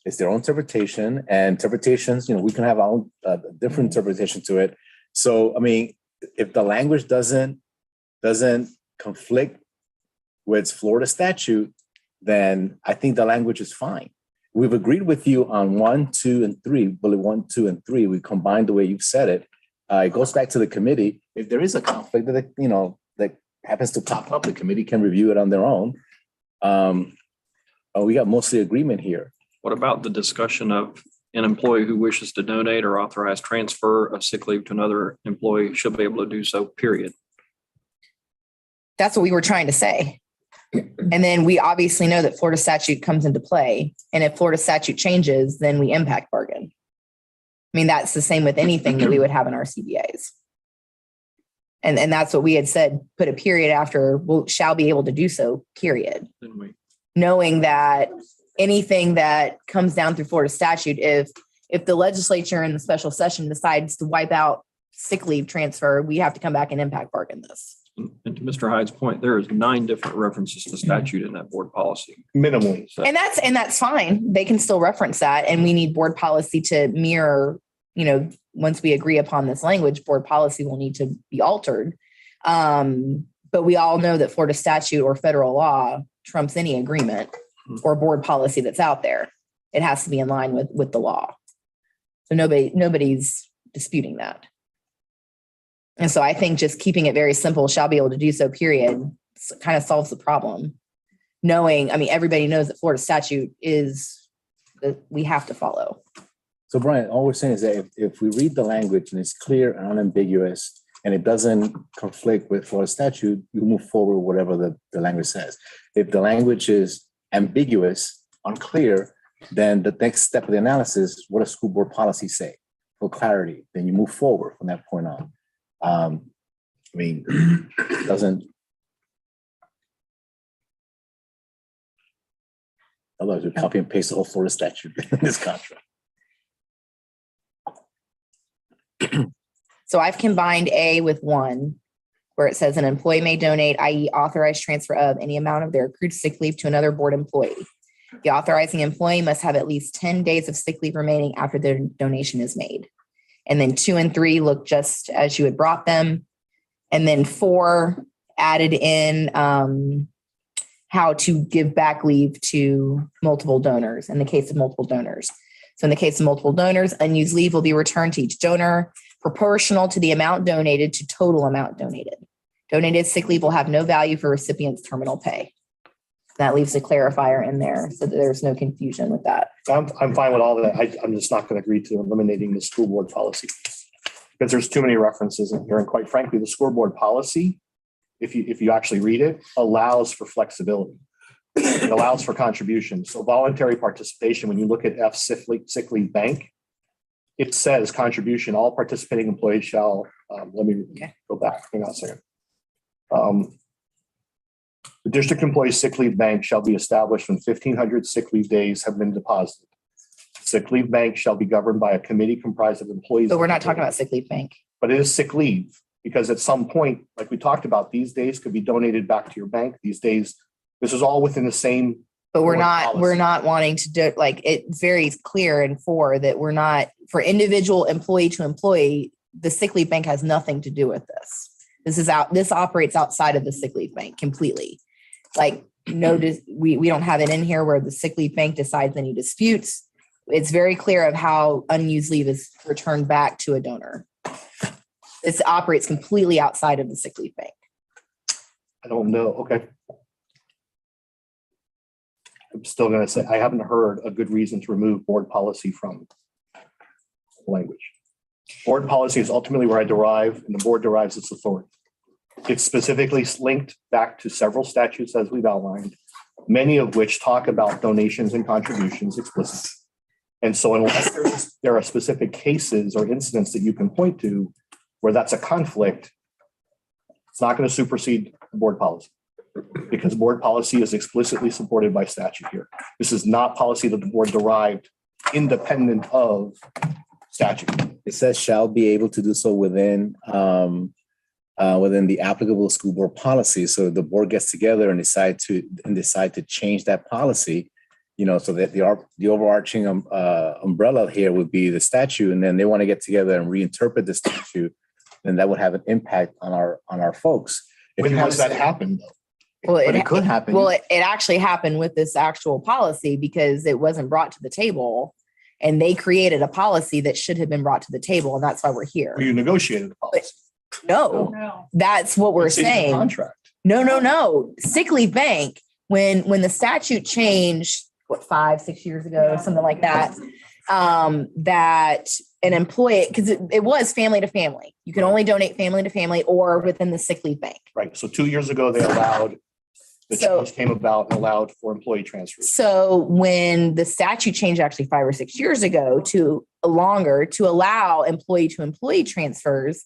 It's their own interpretation, and interpretations, we can have our own different interpretation to it. So, I mean, if the language doesn't conflict with Florida statute, then I think the language is fine. We've agreed with you on 1, 2, and 3, bullet 1, 2, and 3. We combined the way you've said it. It goes back to the committee. If there is a conflict that happens to pop up, the committee can review it on their own. We got mostly agreement here. What about the discussion of an employee who wishes to donate or authorize transfer of sick leave to another employee should be able to do so, period? That's what we were trying to say. And then we obviously know that Florida statute comes into play. And if Florida statute changes, then we impact bargain. I mean, that's the same with anything that we would have in our CBAs. And that's what we had said, put a period after, shall be able to do so, period. Knowing that anything that comes down through Florida statute, if the legislature in the special session decides to wipe out sick leave transfer, we have to come back and impact bargain this. And to Mr. Hyde's point, there is 9 different references to statute in that board policy. Minimally. So, And that's fine. They can still reference that. And we need board policy to mirror, once we agree upon this language, board policy will need to be altered. But we all know that Florida statute or federal law trumps any agreement or board policy that's out there. It has to be in line with the law. So nobody's disputing that. And so I think just keeping it very simple, shall be able to do so, period, kind of solves the problem. Everybody knows that Florida statute is that we have to follow. So Brian, all we're saying is that if we read the language and it's clear and unambiguous and it doesn't conflict with Florida statute, you move forward with whatever the language says. If the language is ambiguous, unclear, then the next step of the analysis, what does school board policy say? For clarity, then you move forward from that point on. It doesn't. Otherwise, we copy and paste the whole Florida statute in this contract. So I've combined A with 1, where it says an employee may donate, i.e. authorized transfer of any amount of their accrued sick leave to another board employee. The authorizing employee must have at least 10 days of sick leave remaining after the donation is made. And then 2 and 3 look just as you had brought them. And then 4 added in how to give back leave to multiple donors in the case of multiple donors. So in the case of multiple donors, unused leave will be returned to each donor proportional to the amount donated to total amount donated. Donated sick leave will have no value for recipient's terminal pay. That leaves a clarifier in there so that there's no confusion with that. I'm fine with all that. I'm just not going to agree to eliminating the school board policy because there's too many references in here. And quite frankly, the school board policy, if you actually read it, allows for flexibility. It allows for contribution. So voluntary participation, when you look at F sick leave bank, it says contribution, all participating employees shall, let me go back, hang on a second. The district employee sick leave bank shall be established when 1,500 sick leave days have been deposited. Sick leave bank shall be governed by a committee comprised of employees. But we're not talking about sick leave bank. But it is sick leave because at some point, like we talked about, these days could be donated back to your bank. These days, this is all within the same. But we're policy. not wanting to do, like, it's very clear in 4 that we're not, for individual employee to employee, the sick leave bank has nothing to do with this. This operates outside of the sick leave bank completely. Like, we don't have it in here where the sick leave bank decides any disputes. It's very clear of how unused leave is returned back to a donor. This operates completely outside of the sick leave bank. I don't know. Okay. I'm still going to say I haven't heard a good reason to remove board policy from language. Board policy is ultimately where I derive, and the board derives its authority. It's specifically linked back to several statutes as we've outlined, many of which talk about donations and contributions explicitly. And so unless there are specific cases or incidents that you can point to where that's a conflict, it's not going to supersede board policy because board policy is explicitly supported by statute here. This is not policy that the board derived independent of statute. It says shall be able to do so within the applicable school board policy. So the board gets together and decide to change that policy, so that the overarching umbrella here would be the statute, and then they want to get together and reinterpret the statute, then that would have an impact on our folks. When has that happened, though? Well, it could happen. Well, it actually happened with this actual policy because it wasn't brought to the table, and they created a policy that should have been brought to the table, and that's why we're here. You negotiated the policy. No, that's what we're It's in the saying. contract. No. Sick leave bank, when the statute changed, 5-6 years ago, something like that, that an employee, because it was family to family. You can only donate family to family or within the sick leave bank. Right. So 2 years ago, they allowed, the change came about and allowed for employee transfers. So when the statute changed actually 5 or 6 years ago to allow employee to employee transfers,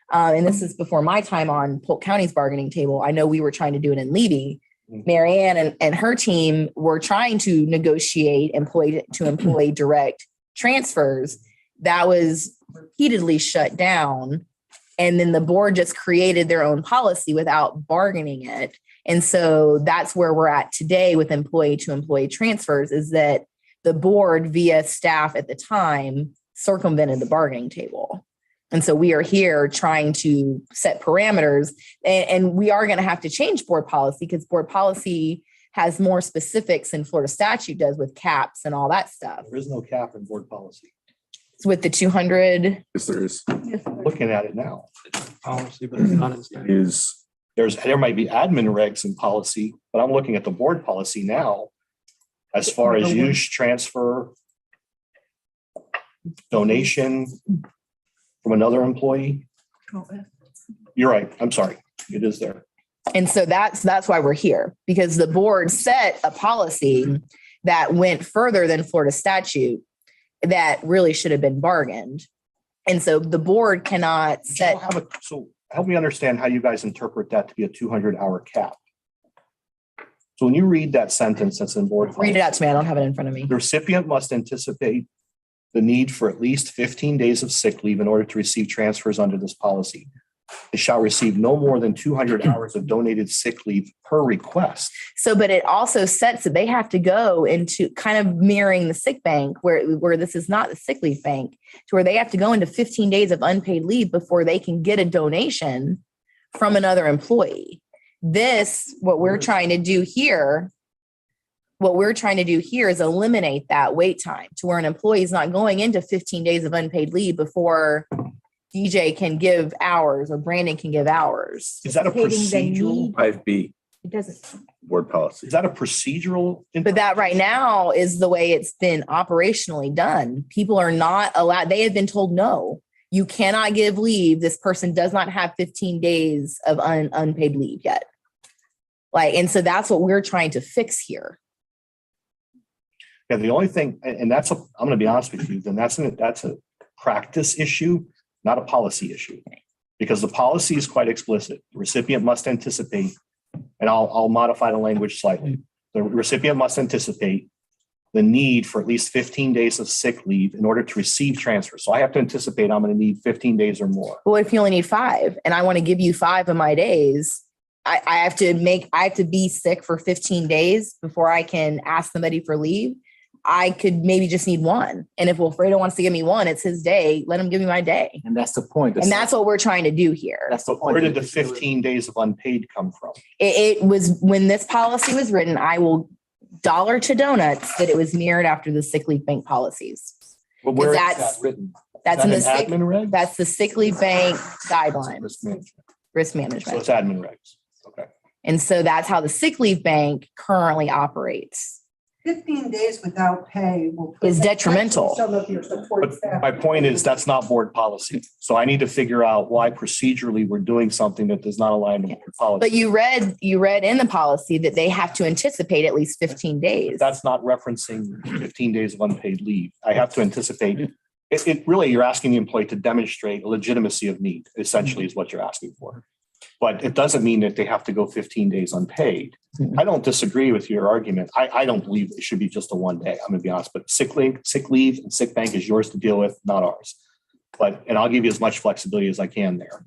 and this is before my time on Polk County's bargaining table. I know we were trying to do it in Levy. Marianne and her team were trying to negotiate employee to employee direct transfers. That was repeatedly shut down. And then the board just created their own policy without bargaining it. And so that's where we're at today with employee to employee transfers, is that the board via staff at the time circumvented the bargaining table. And so we are here trying to set parameters, and we are going to have to change board policy because board policy has more specifics than Florida statute does with caps and all that stuff. There is no cap in board policy. It's with the 200. Yes, there is. Looking at it now. Policy, but it's not in statute. There might be admin regs in policy, but I'm looking at the board policy now as far as use, transfer, donation from another employee. You're right. I'm sorry. It is there. And so that's why we're here, because the board set a policy that went further than Florida statute that really should have been bargained. And so the board cannot set. So help me understand how you guys interpret that to be a 200-hour cap. So when you read that sentence that's in board policy, Read it out to me. I don't have it in front of me. the recipient must anticipate the need for at least 15 days of sick leave in order to receive transfers under this policy. They shall receive no more than 200 hours of donated sick leave per request. So, but it also sets that they have to go into kind of mirroring the sick bank where this is not the sick leave bank, to where they have to go into 15 days of unpaid leave before they can get a donation from another employee. What we're trying to do here is eliminate that wait time to where an employee is not going into 15 days of unpaid leave before DJ can give hours or Brandon can give hours. Is that a procedural? 5B, It doesn't. board policy. Is that a procedural? But that right now is the way it's been operationally done. People are not allowed, they have been told, no, you cannot give leave. This person does not have 15 days of unpaid leave yet. And so that's what we're trying to fix here. Yeah, the only thing, and I'm going to be honest with you, then that's a practice issue, not a policy issue. Because the policy is quite explicit. The recipient must anticipate, and I'll modify the language slightly. The recipient must anticipate the need for at least 15 days of sick leave in order to receive transfer. So I have to anticipate I'm going to need 15 days or more. Well, if you only need 5 and I want to give you 5 of my days, I have to be sick for 15 days before I can ask somebody for leave. I could maybe just need 1. And if Wilfredo wants to give me 1, it's his day. Let him give me my day. And that's the point. And that's what we're trying to do here. That's the point. Where did the 15 days of unpaid come from? It was when this policy was written, I will dollar to donuts that it was mirrored after the sick leave bank policies. Well, where is That's- that written? That's Is in that the sick, admin regs? that's the sick leave bank guidelines, Risk management. risk So management. it's admin regs. Okay. And so that's how the sick leave bank currently operates. 15 days without pay will. put Is detrimental. Some of your support But staff. my point is that's not board policy. So I need to figure out why procedurally we're doing something that does not align to board policy. But you read in the policy that they have to anticipate at least 15 days. That's not referencing 15 days of unpaid leave. I have to anticipate. It really, you're asking the employee to demonstrate a legitimacy of need, essentially is what you're asking for. But it doesn't mean that they have to go 15 days unpaid. I don't disagree with your argument. I don't believe it should be just a one day. I'm going to be honest, but sick leave and sick bank is yours to deal with, not ours. And I'll give you as much flexibility as I can there.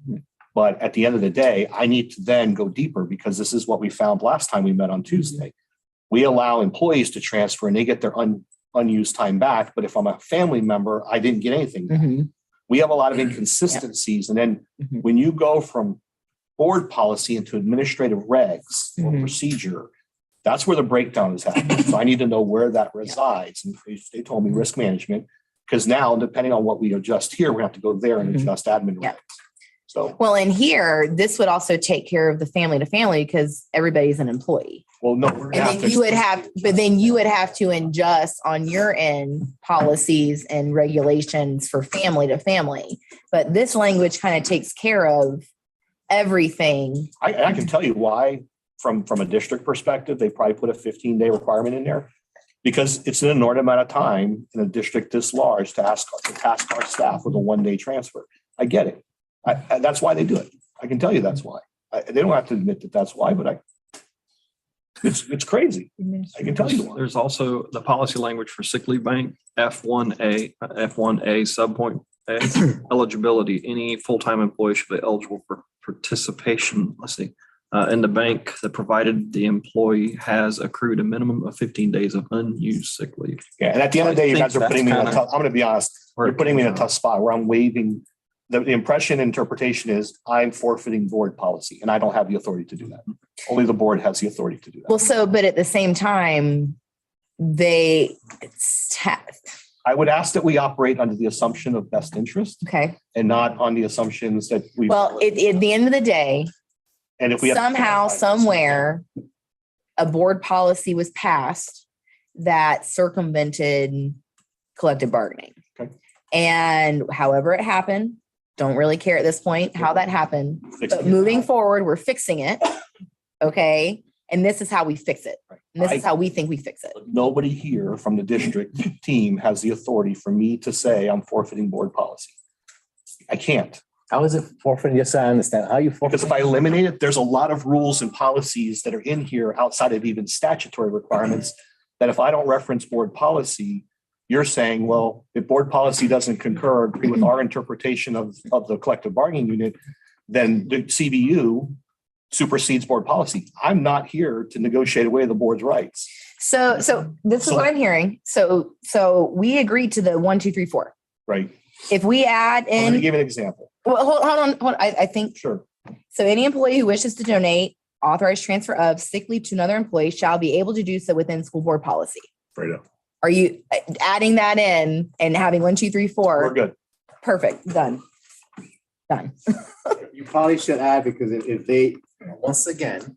But at the end of the day, I need to then go deeper because this is what we found last time we met on Tuesday. We allow employees to transfer and they get their unused time back. But if I'm a family member, I didn't get anything back. We have a lot of inconsistencies. And then when you go from board policy into administrative regs or procedure, that's where the breakdown is happening. So I need to know where that resides. And they told me risk management, because now depending on what we adjust here, we have to go there and adjust admin regs. So, well, and here, this would also take care of the family to family because everybody's an employee. well, no. And then you would have to adjust on your end policies and regulations for family to family. But this language kind of takes care of everything. I can tell you why, from a district perspective, they probably put a 15-day requirement in there because it's an inordinate amount of time in a district this large to task our staff with a one-day transfer. I get it. That's why they do it. I can tell you that's why. They don't have to admit that that's why, but it's crazy. I can tell you why. There's also the policy language for sick leave bank, F1A subpoint A, eligibility. Any full-time employee should be eligible for participation, in the bank that provided the employee has accrued a minimum of 15 days of unused sick leave. Yeah, and at the end of the day, you guys are putting me in a tough, I'm going to be honest, you're putting me in a tough spot where I'm waiving. The impression interpretation is I'm forfeiting board policy and I don't have the authority to do that. Only the board has the authority to do that. Well, but at the same time, I would ask that we operate under the assumption of best interest. Okay. And not on the assumptions that we. Well, at the end of the day, and if we somehow, somewhere, a board policy was passed that circumvented collective bargaining. Okay. And however it happened, don't really care at this point how that happened. But moving forward, we're fixing it. Okay. And this is how we fix it. And this is how we think we fix it. Nobody here from the district team has the authority for me to say I'm forfeiting board policy. I can't. How is it forfeited? Yes, I understand. How you forfeit? Because if I eliminate it, there's a lot of rules and policies that are in here outside of even statutory requirements that if I don't reference board policy, You're saying, well, if board policy doesn't concur or agree with our interpretation of the collective bargaining unit, then the CBU supersedes board policy. I'm not here to negotiate away the board's rights. So this is what I'm hearing. So we agreed to the 1, 2, 3, 4. Right. If we add I'm going to in, give an example. well, hold on. I think, Sure. so any employee who wishes to donate authorized transfer of sick leave to another employee shall be able to do so within school board policy. Right up. Are you adding that in and having 1, 2, 3, 4? We're good. Perfect. Done. You probably should add, because if they, once again,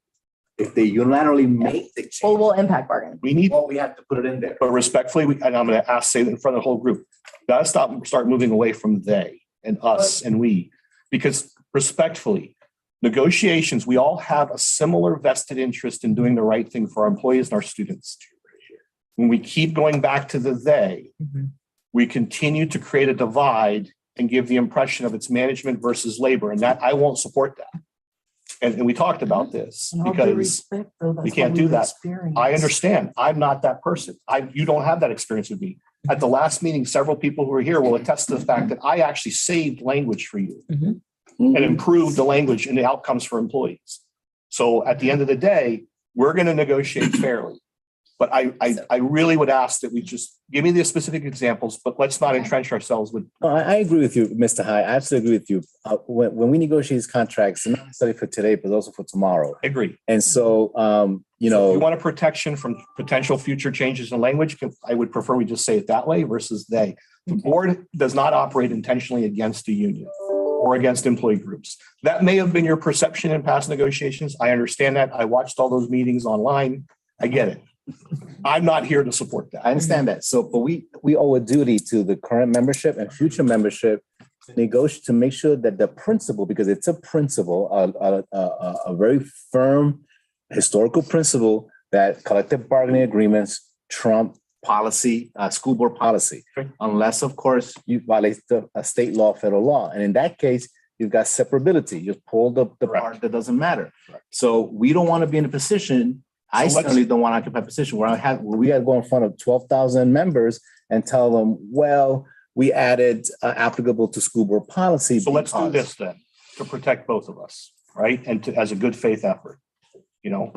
if they unilaterally make the change, We'll impact bargain. We need, well, we have to put it in there. but respectfully, and I'm going to say that in front of the whole group, got to start moving away from they and us and we, because respectfully, negotiations, we all have a similar vested interest in doing the right thing for our employees and our students. When we keep going back to the they, we continue to create a divide and give the impression of it's management versus labor. And that I won't support that. And we talked about this because we can't do that. I understand. I'm not that person. You don't have that experience with me. At the last meeting, several people who were here will attest to the fact that I actually saved language for you and improved the language and the outcomes for employees. So at the end of the day, we're going to negotiate fairly. But I really would ask that we just give me the specific examples, but let's not entrench ourselves with. I agree with you, Mr. High. I absolutely agree with you. When we negotiate these contracts, not necessarily for today, but also for tomorrow. I agree. And so, you So know, if you want a protection from potential future changes in language, I would prefer we just say it that way versus they. The board does not operate intentionally against a union or against employee groups. That may have been your perception in past negotiations. I understand that. I watched all those meetings online. I get it. I'm not here to support that. I understand that. So, but we owe a duty to the current membership and future membership to negotiate, to make sure that the principle, because it's a principle, a very firm historical principle, that collective bargaining agreements trump policy, school board policy, unless, of course, you violate a state law, federal law. And in that case, you've got separability. You pull the part that doesn't matter. So we don't want to be in a position. I certainly don't want to occupy a position where we got to go in front of 12,000 members and tell them, well, we added applicable to school board policy. So let's do this then to protect both of us, right? And as a good faith effort, you know,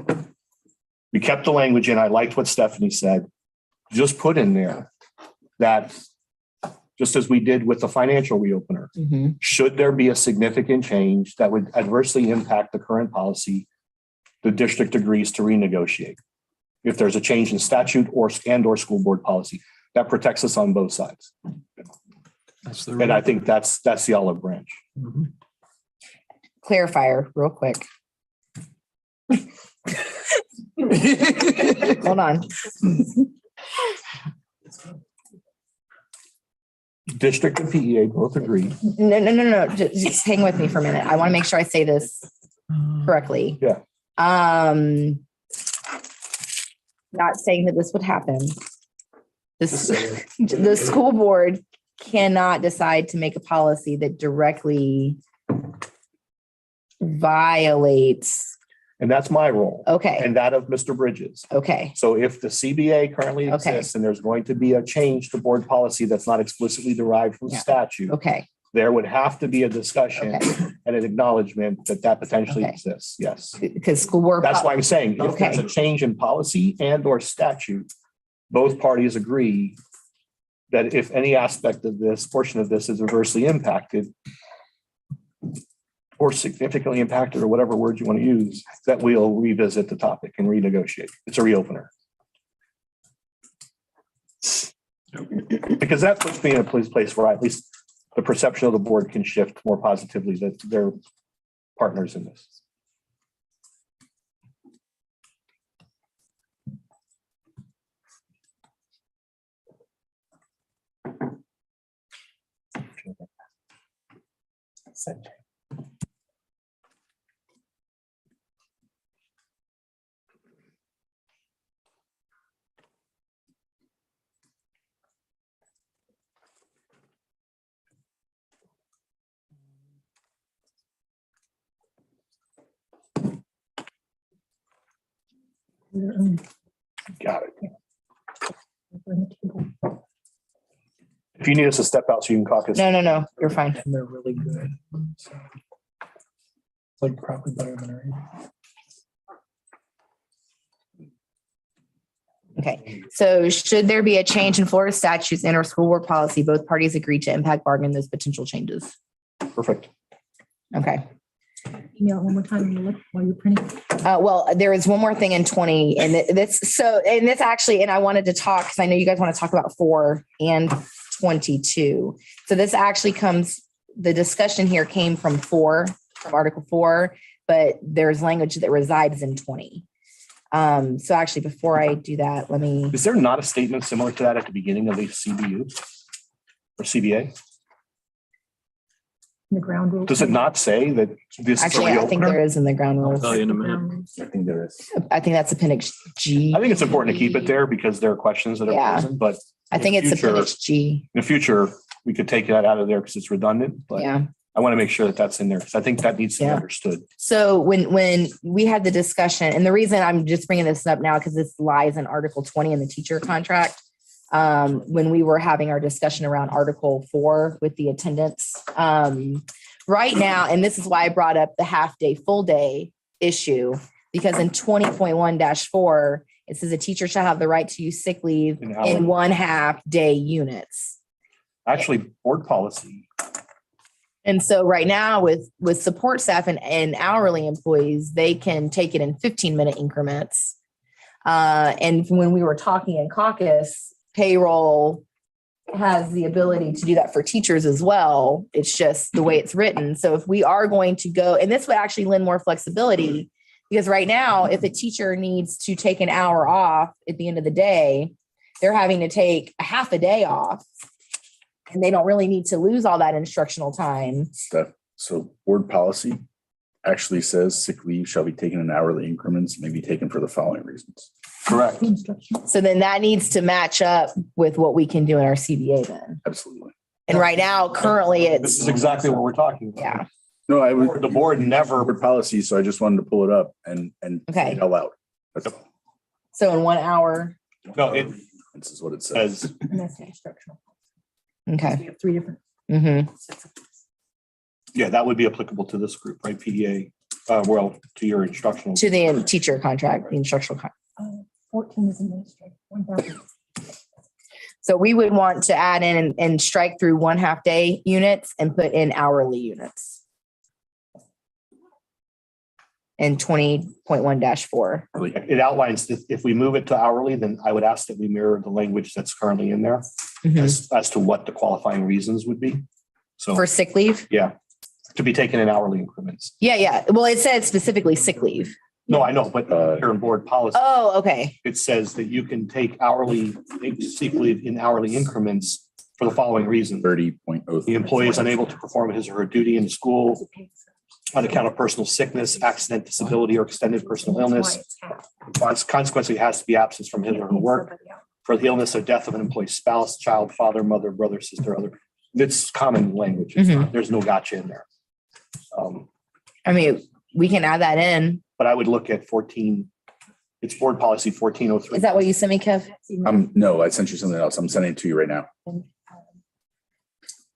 we kept the language in. I liked what Stephanie said. Just put in there that just as we did with the financial reopener, should there be a significant change that would adversely impact the current policy, the district agrees to renegotiate. If there's a change in statute or school board policy, that protects us on both sides. And I think that's the olive branch. Clarifier real quick. Hold on. District and PEA both agree. No. Just hang with me for a minute. I want to make sure I say this correctly. Yeah. Not saying that this would happen. The school board cannot decide to make a policy that directly violates. And that's my role. Okay. And that of Mr. Bridges. Okay. So if the CBA currently exists and there's going to be a change to board policy that's not explicitly derived from statute. Okay. There would have to be a discussion and an acknowledgement that potentially exists. Yes. Because school board. That's why I'm saying if there's a change in policy and or statute, both parties agree that if any aspect of this portion of this is adversely impacted or significantly impacted or whatever word you want to use, that we'll revisit the topic and renegotiate. It's a reopener. Because that puts me in a place where at least the perception of the board can shift more positively that they're partners in this. Got it. If you need us to step out so you can caucus. No, you're fine. And they're really good. So it's like probably better than our. Okay, so should there be a change in Florida statutes and or school board policy, both parties agree to impact bargain those potential changes. Perfect. Okay. Email it one more time and you look while you're printing. Well, there is one more thing in 20 and this actually, and I wanted to talk because I know you guys want to talk about 4 and 22. So this actually the discussion here came from Article 4, but there's language that resides in 20. So actually, before I do that, Is there not a statement similar to that at the beginning of the CBU or CBA? The ground rules. Does it not say that this is a Actually, I think reopener? there is in the ground I'll rules. tell you in a minute. I think there is. I think that's Appendix G. I think it's important to keep it there because there are questions that are Yeah. present, but I think it's future- Appendix G. in the future, we could take that out of there because it's redundant, but Yeah. I want to make sure that that's in there because I think that needs to be Yeah. understood. So when we had the discussion, and the reason I'm just bringing this up now, because this lies in Article 20 in the teacher contract. When we were having our discussion around Article 4 with the attendance. Right now, and this is why I brought up the half day, full day issue, because in 20.1-4, it says a teacher shall have the right to use sick leave In hourly. in 1/2 day units. Actually, board policy, And so right now with support staff and hourly employees, they can take it in 15-minute increments. And when we were talking in caucus, payroll has the ability to do that for teachers as well. It's just the way it's written. So if we are going to go, and this would actually lend more flexibility, because right now, if a teacher needs to take an hour off at the end of the day, they're having to take a half a day off. And they don't really need to lose all that instructional time. So board policy actually says sick leave shall be taken in hourly increments, may be taken for the following reasons. correct. So then that needs to match up with what we can do in our CBA then. Absolutely. And right now, currently This is it's, exactly what we're talking about. yeah, No, I would, The board never, board policy, so I just wanted to pull it up and Okay. say it out loud. That's all. so in 1 hour, no, it This is what it says. says, And that's the instructional. okay. We have 3 different. Mm-hmm. yeah, that would be applicable to this group, right? PDA, well, to your instructional. To the teacher contract, the instructional contract. 14 is administrative. 1,000. So we would want to add in and strike through 1/2 day units and put in hourly units. In 20.1-4. It outlines that if we move it to hourly, then I would ask that we mirror the language that's currently in there as to what the qualifying reasons would be. So, For sick leave? yeah, to be taken in hourly increments. Yeah. Well, it said specifically sick leave. No, I know, but here in board policy, Oh, okay. it says that you can take sick leave in hourly increments for the following reasons. 30.03. The employee is unable to perform his or her duty in school on account of personal sickness, accident, disability, or extended personal illness. Consequently, has to be absent from his or her work for the illness or death of an employee's spouse, child, father, mother, brother, sister, other. It's common language. There's no gotcha in there. I mean, we can add that in. But I would look at 14, it's board policy 1403. Is that what you sent me, Kev? No, I sent you something else. I'm sending it to you right now.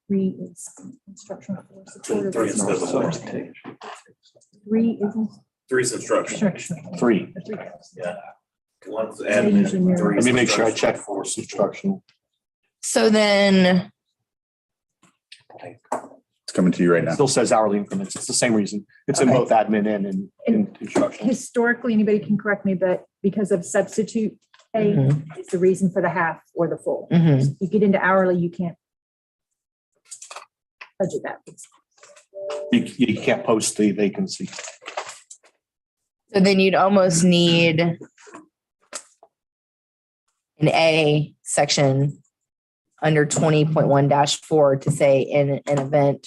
3 is instructional. Three is physical. 3 is 3 is instruction. instructional. 3. Yeah. One's They usually mirror. admin. Let me make sure I check for instructional. So then, It's coming to you right It now. still says hourly increments. It's the same reason. It's in Okay. both admin and in instructional. Historically, anybody can correct me, but because of substitute pay is the reason for the half or the full. mhm. You get into hourly, you can't budget that. You can't post the vacancy. So then you'd almost need an A section under 20.1-4 to say in an event,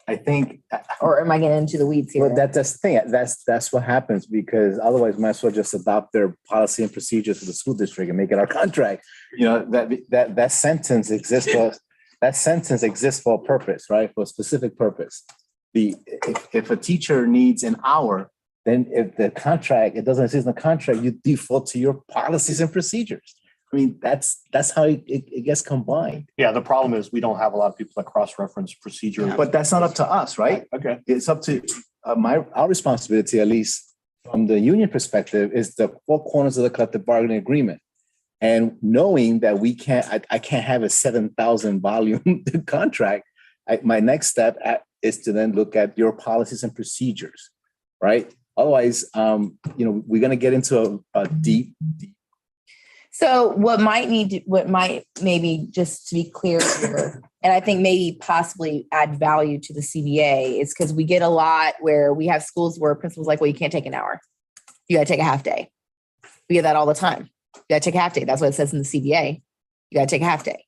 I think, or am I getting into the weeds here? well, that's the thing. That's what happens, because otherwise might as well just adopt their policy and procedures for the school district and make it our contract. You know, that sentence exists for a purpose, right? For a specific purpose. If a teacher needs an hour, then if the contract, it doesn't exist in the contract, you default to your policies and procedures. I mean, that's how it gets combined. Yeah, the problem is we don't have a lot of people that cross-reference procedure. But that's not up to us, right? Okay. It's up to our responsibility, at least from the union perspective, is the four corners of the collective bargaining agreement. And knowing that I can't have a 7,000 volume contract, my next step is to then look at your policies and procedures, right? Otherwise, we're going to get into a deep. So what might maybe just to be clear here, and I think maybe possibly add value to the CBA is because we get a lot where we have schools where principals like, well, you can't take an hour. You got to take a half day. We get that all the time. You got to take a half day. That's what it says in the CBA. You got to take a half day.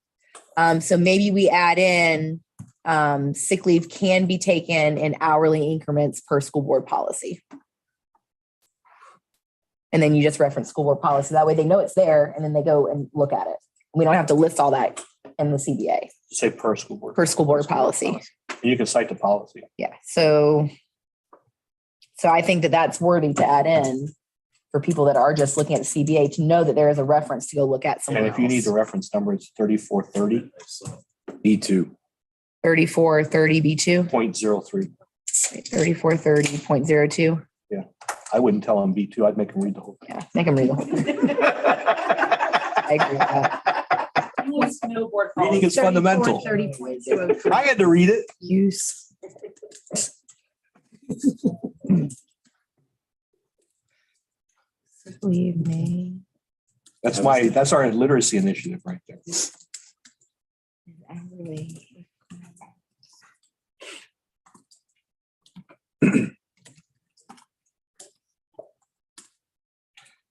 So maybe we add in sick leave can be taken in hourly increments per school board policy. And then you just reference school board policy. That way they know it's there and then they go and look at it. We don't have to list all that in the CBA. Say per school board. Per school board policy. You can cite the policy. Yeah. So I think that's worthy to add in for people that are just looking at the CBA to know that there is a reference to go look at somewhere And if you need the reference number, it's 3430. B2. 3430 B2. 0.03. 3430.02. Yeah. I wouldn't tell them B2. I'd make them read the whole thing. Yeah, make them read the whole thing. I agree with that. Reading is fundamental. I had to read it. Use. Leave me. That's our literacy initiative right there.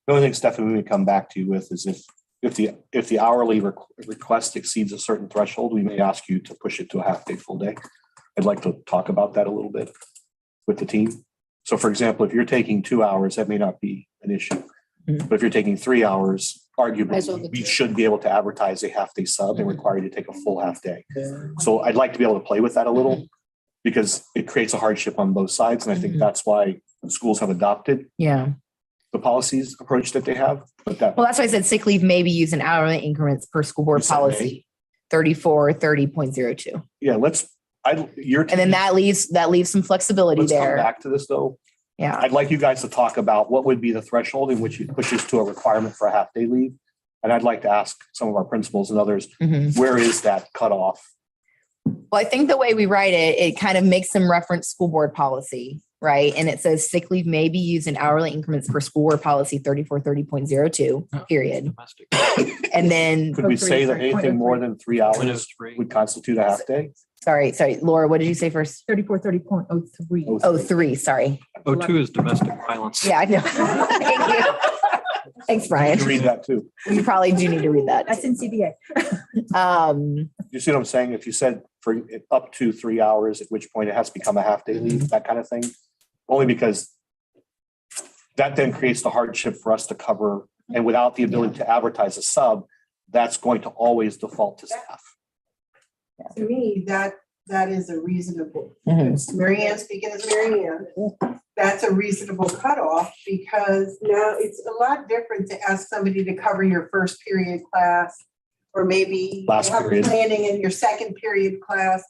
The only thing, Stephanie, we would come back to you with is if the hourly request exceeds a certain threshold, we may ask you to push it to a half day, full day. I'd like to talk about that a little bit with the team. So for example, if you're taking 2 hours, that may not be an issue. But if you're taking 3 hours, arguably, we should be able to advertise a half day sub and require you to take a full half day. So I'd like to be able to play with that a little because it creates a hardship on both sides. And I think that's why schools have adopted the policies approach that they have. But Well, that's why I said sick leave may be used in hourly increments per school board policy, 3430.02. Yeah, and then that leaves some flexibility let's there. Come back to this though. Yeah. I'd like you guys to talk about what would be the threshold in which it pushes to a requirement for a half day leave. And I'd like to ask some of our principals and others, where is that cutoff? Well, I think the way we write it, it kind of makes them reference school board policy, right? And it says sick leave may be used in hourly increments per school board policy 3430.02, period. And then Could we say that anything more than 3 hours would constitute a half day? Sorry, Laura, what did you say first? 3430.03. Oh, 3, sorry. 02 is domestic violence. Yeah, I know. Thank you. Thanks, Brian. You read that too. You probably do need to read that. That's in CBA. You see what I'm saying? If you said for up to 3 hours, at which point it has to become a half day leave, that kind of thing. Only because that then creates the hardship for us to cover. And without the ability to advertise a sub, that's going to always default to staff. To me, that is a reasonable, Mary Ann speaking as Mary Ann, that's a reasonable cutoff because now it's a lot different to ask somebody to cover your first period class or maybe Last have period. planning in your second period class.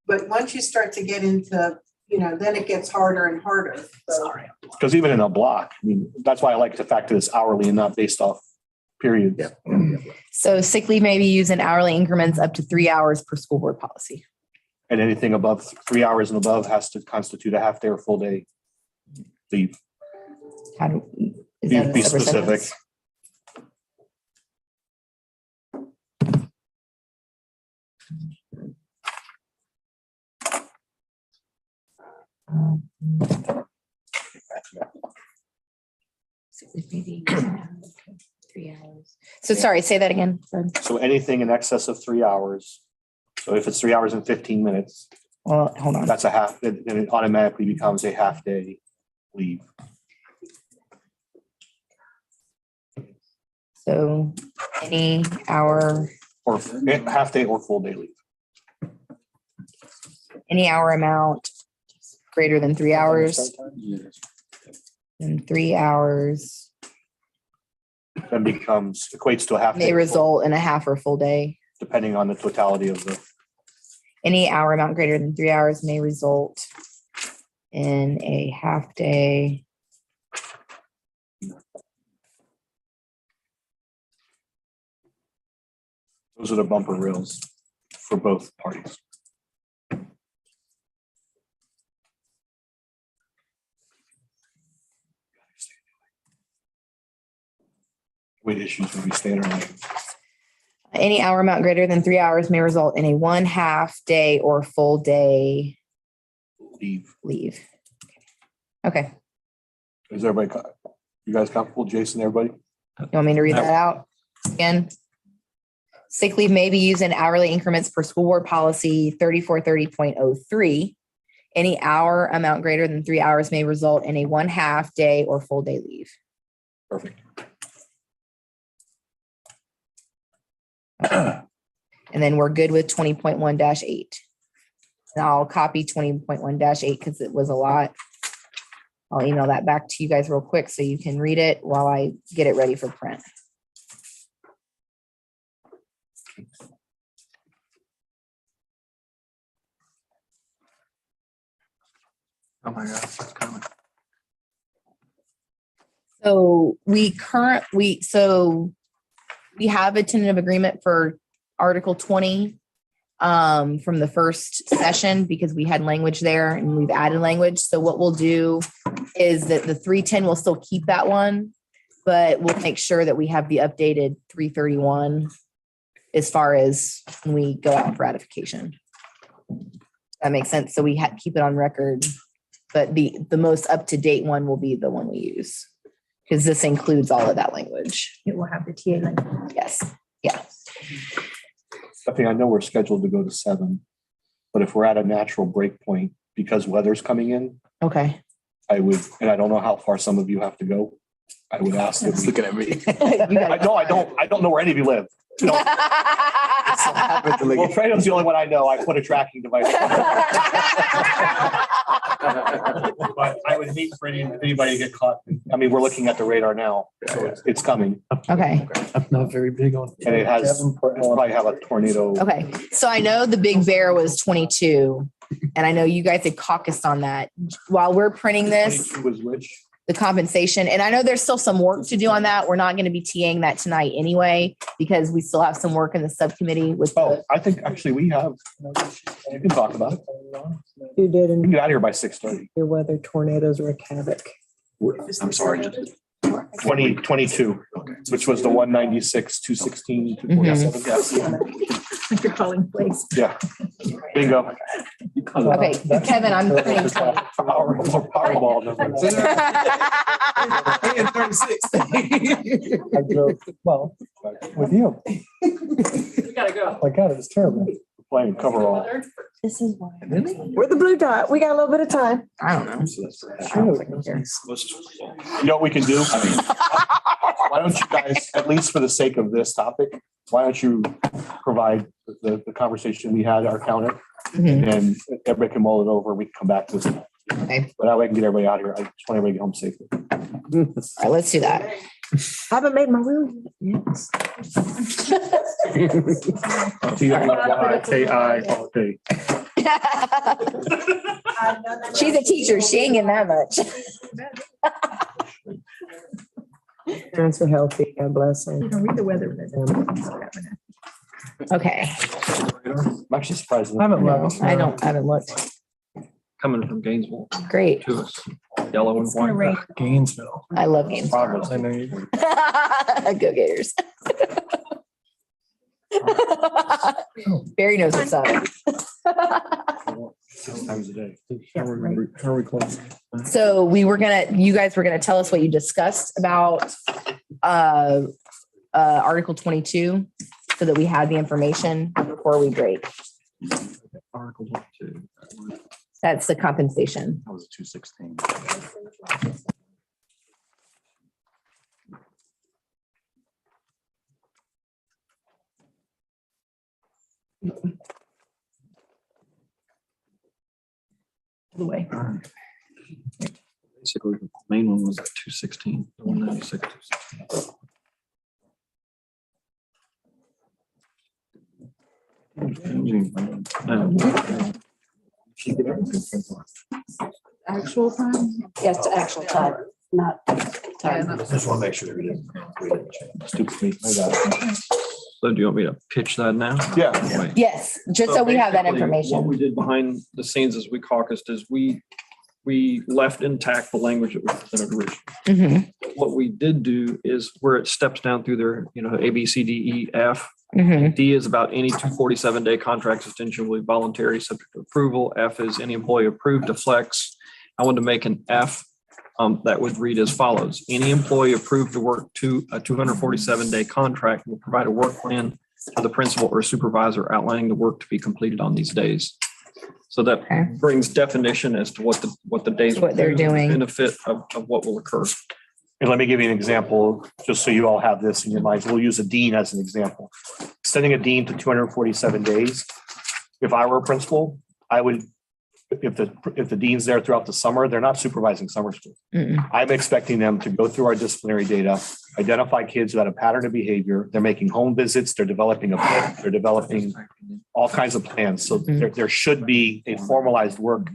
But once you start to get into, then it gets harder and harder. So. Because even in a block, I mean, that's why I like the fact that it's hourly and not based off periods. So sick leave may be used in hourly increments up to 3 hours per school board policy. And anything above 3 hours and above has to constitute a half day or full day leave. How do is that a Be separate specific. sentence? Maybe 3 hours. So sorry, say that again. Fred. So anything in excess of 3 hours. So if it's 3 hours and 15 minutes, Well, hold on. that's a half, then it automatically becomes a half day leave. So any hour, Or half day or full day leave. any hour amount greater than 3 hours, and 3 hours then equates to a half. May day, result in a half or full day. depending on the totality of the. Any hour amount greater than 3 hours may result in a half day. Those are the bumper reels for both parties. Weight issues will be standard. Any hour amount greater than 3 hours may result in a 1/2 day or full day leave. Okay. Is everybody, you guys comfortable, Jason, everybody? You want me to read that out again? Sick leave may be used in hourly increments per school board policy 3430.03. Any hour amount greater than 3 hours may result in a 1/2 day or full day leave. Perfect. And then we're good with 20.1-8. And I'll copy 20.1-8 because it was a lot. I'll email that back to you guys real quick so you can read it while I get it ready for print. Oh my gosh, that's coming. So we have a tentative agreement for Article 20 from the first session because we had language there and we've added language. So what we'll do is that the 310 will still keep that one, but we'll make sure that we have the updated 331 as far as when we go out for ratification. That makes sense. So we keep it on record, but the most up-to-date one will be the one we use because this includes all of that language. It will have the TA language. Yes. Yeah. Stephanie, I know we're scheduled to go to 7, but if we're at a natural break point because weather's coming in, Okay. I would, and I don't know how far some of you have to go. I would ask. It's looking at me. I don't know where any of you live. You know, well, Fredo's the only one I know. I put a tracking device. But I would hate for anybody to get caught. I mean, we're looking at the radar now, so it's coming. Okay. I'm not very big on. And it probably have a tornado. Okay. So I know the big bear was 22 and I know you guys had caucused on that. While we're printing this, 22 was which? the compensation, and I know there's still some work to do on that. We're not going to be TAing that tonight anyway, because we still have some work in the subcommittee with. Oh, I think actually we have, you can talk about it. You did, We can and get out of here by 6:30. your weather tornadoes wreak havoc. I'm sorry. 2022, which was the 196, 216, 247. Yes. You're calling place. Yeah. Bingo. Okay, Kevin, I'm printing. Powerball numbers. I drove, well, with you. We gotta go. My God, it was terrible. Playing cover all. This is why. We're the blue dot. We got a little bit of time. I don't know. You know what we can do? Why don't you guys, at least for the sake of this topic, why don't you provide the conversation we had, our counter, and everybody can mull it over. We can come back to this. Okay. But that way I can get everybody out of here. I just want everybody to get home safely. All right, let's do that. I haven't made my room yet. T-I-I-K-I all day. She's a teacher. She ain't getting that much. Parents are healthy. God bless them. You can read the weather. Okay. I'm actually surprised. I haven't looked. I haven't looked. Coming from Gainesville Great. to us, yellow and It's gonna white. rain. Gainesville. I love games. I know you do. Go Gators. Barry knows what's up. 6 times a day. How are we close? So you guys were gonna tell us what you discussed about Article 22 so that we had the information before we break. Article 2. That's the compensation. That was 216. The way. Basically, the main one was at 216, the 196. Actual time? Yes, actual time, not time. Just want to make sure we didn't change. Stupid me. I got it. So do you want me to pitch that now? Yeah. Wait. Yes, just so we have that Basically, What information. we did behind the scenes as we caucused is we left intact the language that we presented originally. Mhm, What we did do is where it steps down through their, A, B, C, D, E, F. mhm. D is about any 247-day contract extension will be voluntary, subject to approval. F is any employee approved to flex. I wanted to make an F that would read as follows. Any employee approved to work to a 247-day contract will provide a work plan to the principal or supervisor outlining the work to be completed on these days. So that Okay. brings definition as to what the days. What they're doing. Benefit of what will occur. And let me give you an example, just so you all have this in your minds. We'll use a dean as an example. Sending a dean to 247 days. If I were a principal, I would, if the dean's there throughout the summer, they're not supervising summer school. Mm-mm. I'm expecting them to go through our disciplinary data, identify kids who had a pattern of behavior. They're making home visits, they're developing a book, they're developing all kinds of plans. So there should be a formalized work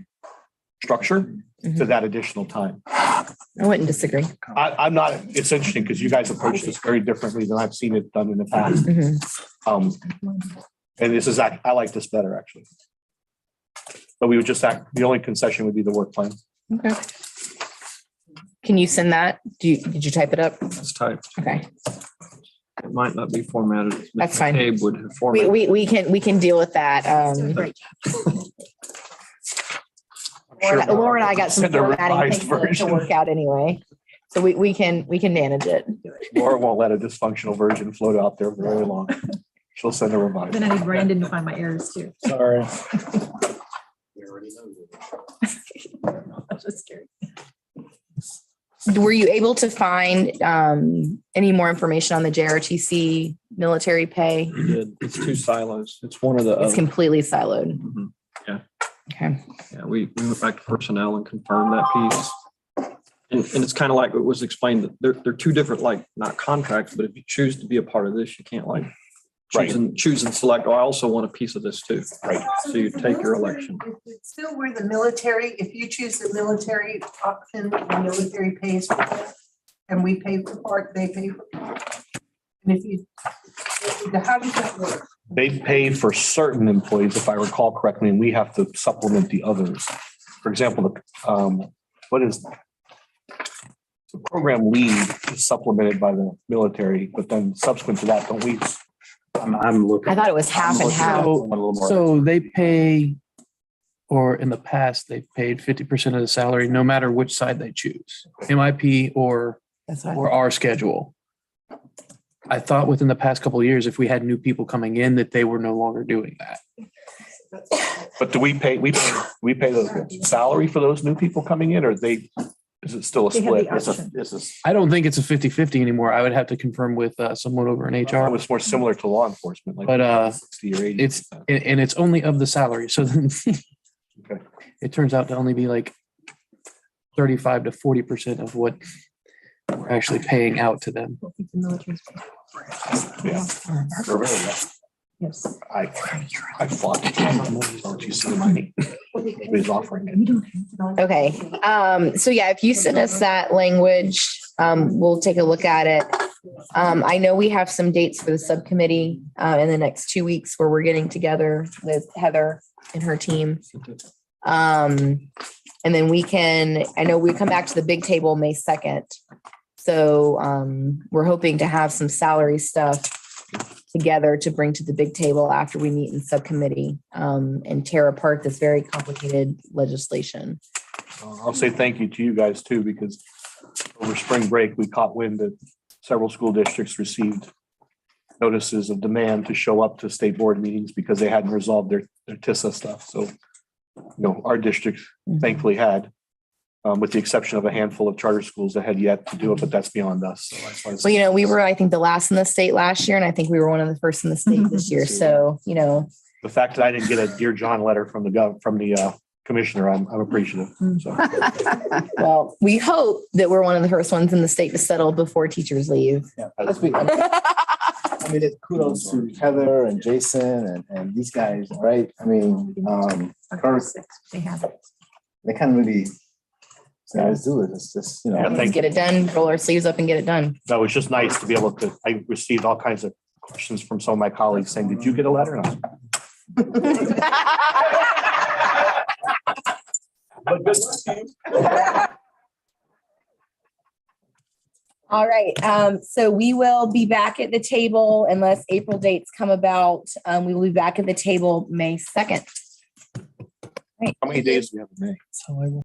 structure to that additional time. I wouldn't disagree. I'm not, it's interesting because you guys approach this very differently than I've seen it done in the past. Mhm. And I like this better, actually. But we would just the only concession would be the work plan. Okay. Can you send that? Did you type it up? It's typed. Okay, It might not be formatted. as That's Mr. fine. Abe would have formatted. we can deal with that. Laura and I got some Send a formatting revised things to version. work out anyway. So we can manage it. Laura won't let a dysfunctional version float out there very long. She'll send a revised. Then I need Brandon to find my errors too. Sorry. That's just scary. Were you able to find any more information on the JRTC military pay? We did. It's two silos. It's one of the. It's completely siloed. Mhm. Yeah. Okay. Yeah, we went back to personnel and confirmed that piece. And it's kind of like it was explained that they're two different, not contracts, but if you choose to be a part of this, you can't choose and select, oh, I also want a piece of this too. Right. So you take your election. It's still where the military, if you choose the military option, the military pays for it. And we pay for part, they pay for part. And how does that work? They pay for certain employees, if I recall correctly, and we have to supplement the others. For example, what is the program lead is supplemented by the military, but then subsequent to that, don't we? I'm looking. I thought it was half and half. So they pay, or in the past, they've paid 50% of the salary, no matter which side they choose, MIP or our schedule. I thought within the past couple of years, if we had new people coming in, that they were no longer doing that. But do we pay the salary for those new people coming in, or is it still a They have the split? option. I don't think it's a 50-50 anymore. I would have to confirm with someone over in It HR, was more similar to law enforcement, like but 60 or 80. and it's only of the salary. So then Okay. it turns out to only be like 35 to 40% of what we're actually paying out to them. I think the military's- Yeah. Yes. I fought. Don't you see money? Nobody's offering it. You don't have it on. Okay. So yeah, if you send us that language, we'll take a look at it. I know we have some dates for the subcommittee in the next 2 weeks where we're getting together with Heather and her team. And then I know we come back to the big table May 2nd. So we're hoping to have some salary stuff together to bring to the big table after we meet in subcommittee and tear apart this very complicated legislation. I'll say thank you to you guys too, because over spring break, we caught wind that several school districts received notices of demand to show up to state board meetings because they hadn't resolved their TISA stuff. So, our district thankfully had, with the exception of a handful of charter schools that had yet to do it, but that's beyond us. So Well, we were, I think, the last in the state last year, and I think we were one of the first in the state this year. So, the fact that I didn't get a Dear John letter from the commissioner, I'm appreciative. So. well, we hope that we're one of the first ones in the state to settle before teachers leave. Yeah. I mean, it's kudos to Heather and Jason and these guys, right? I mean, Kirk, They have it. they kind of really guys do it. It's just, you know. Yeah, Let's get it done, roll our sleeves up and get it done. No, it's just nice to be able to, I received all kinds of questions from some of my colleagues saying, did you get a letter? And I was like, "But good luck to you." All right, so we will be back at the table unless April dates come about. We will be back at the table May 2nd. How many days do we have in May? So I will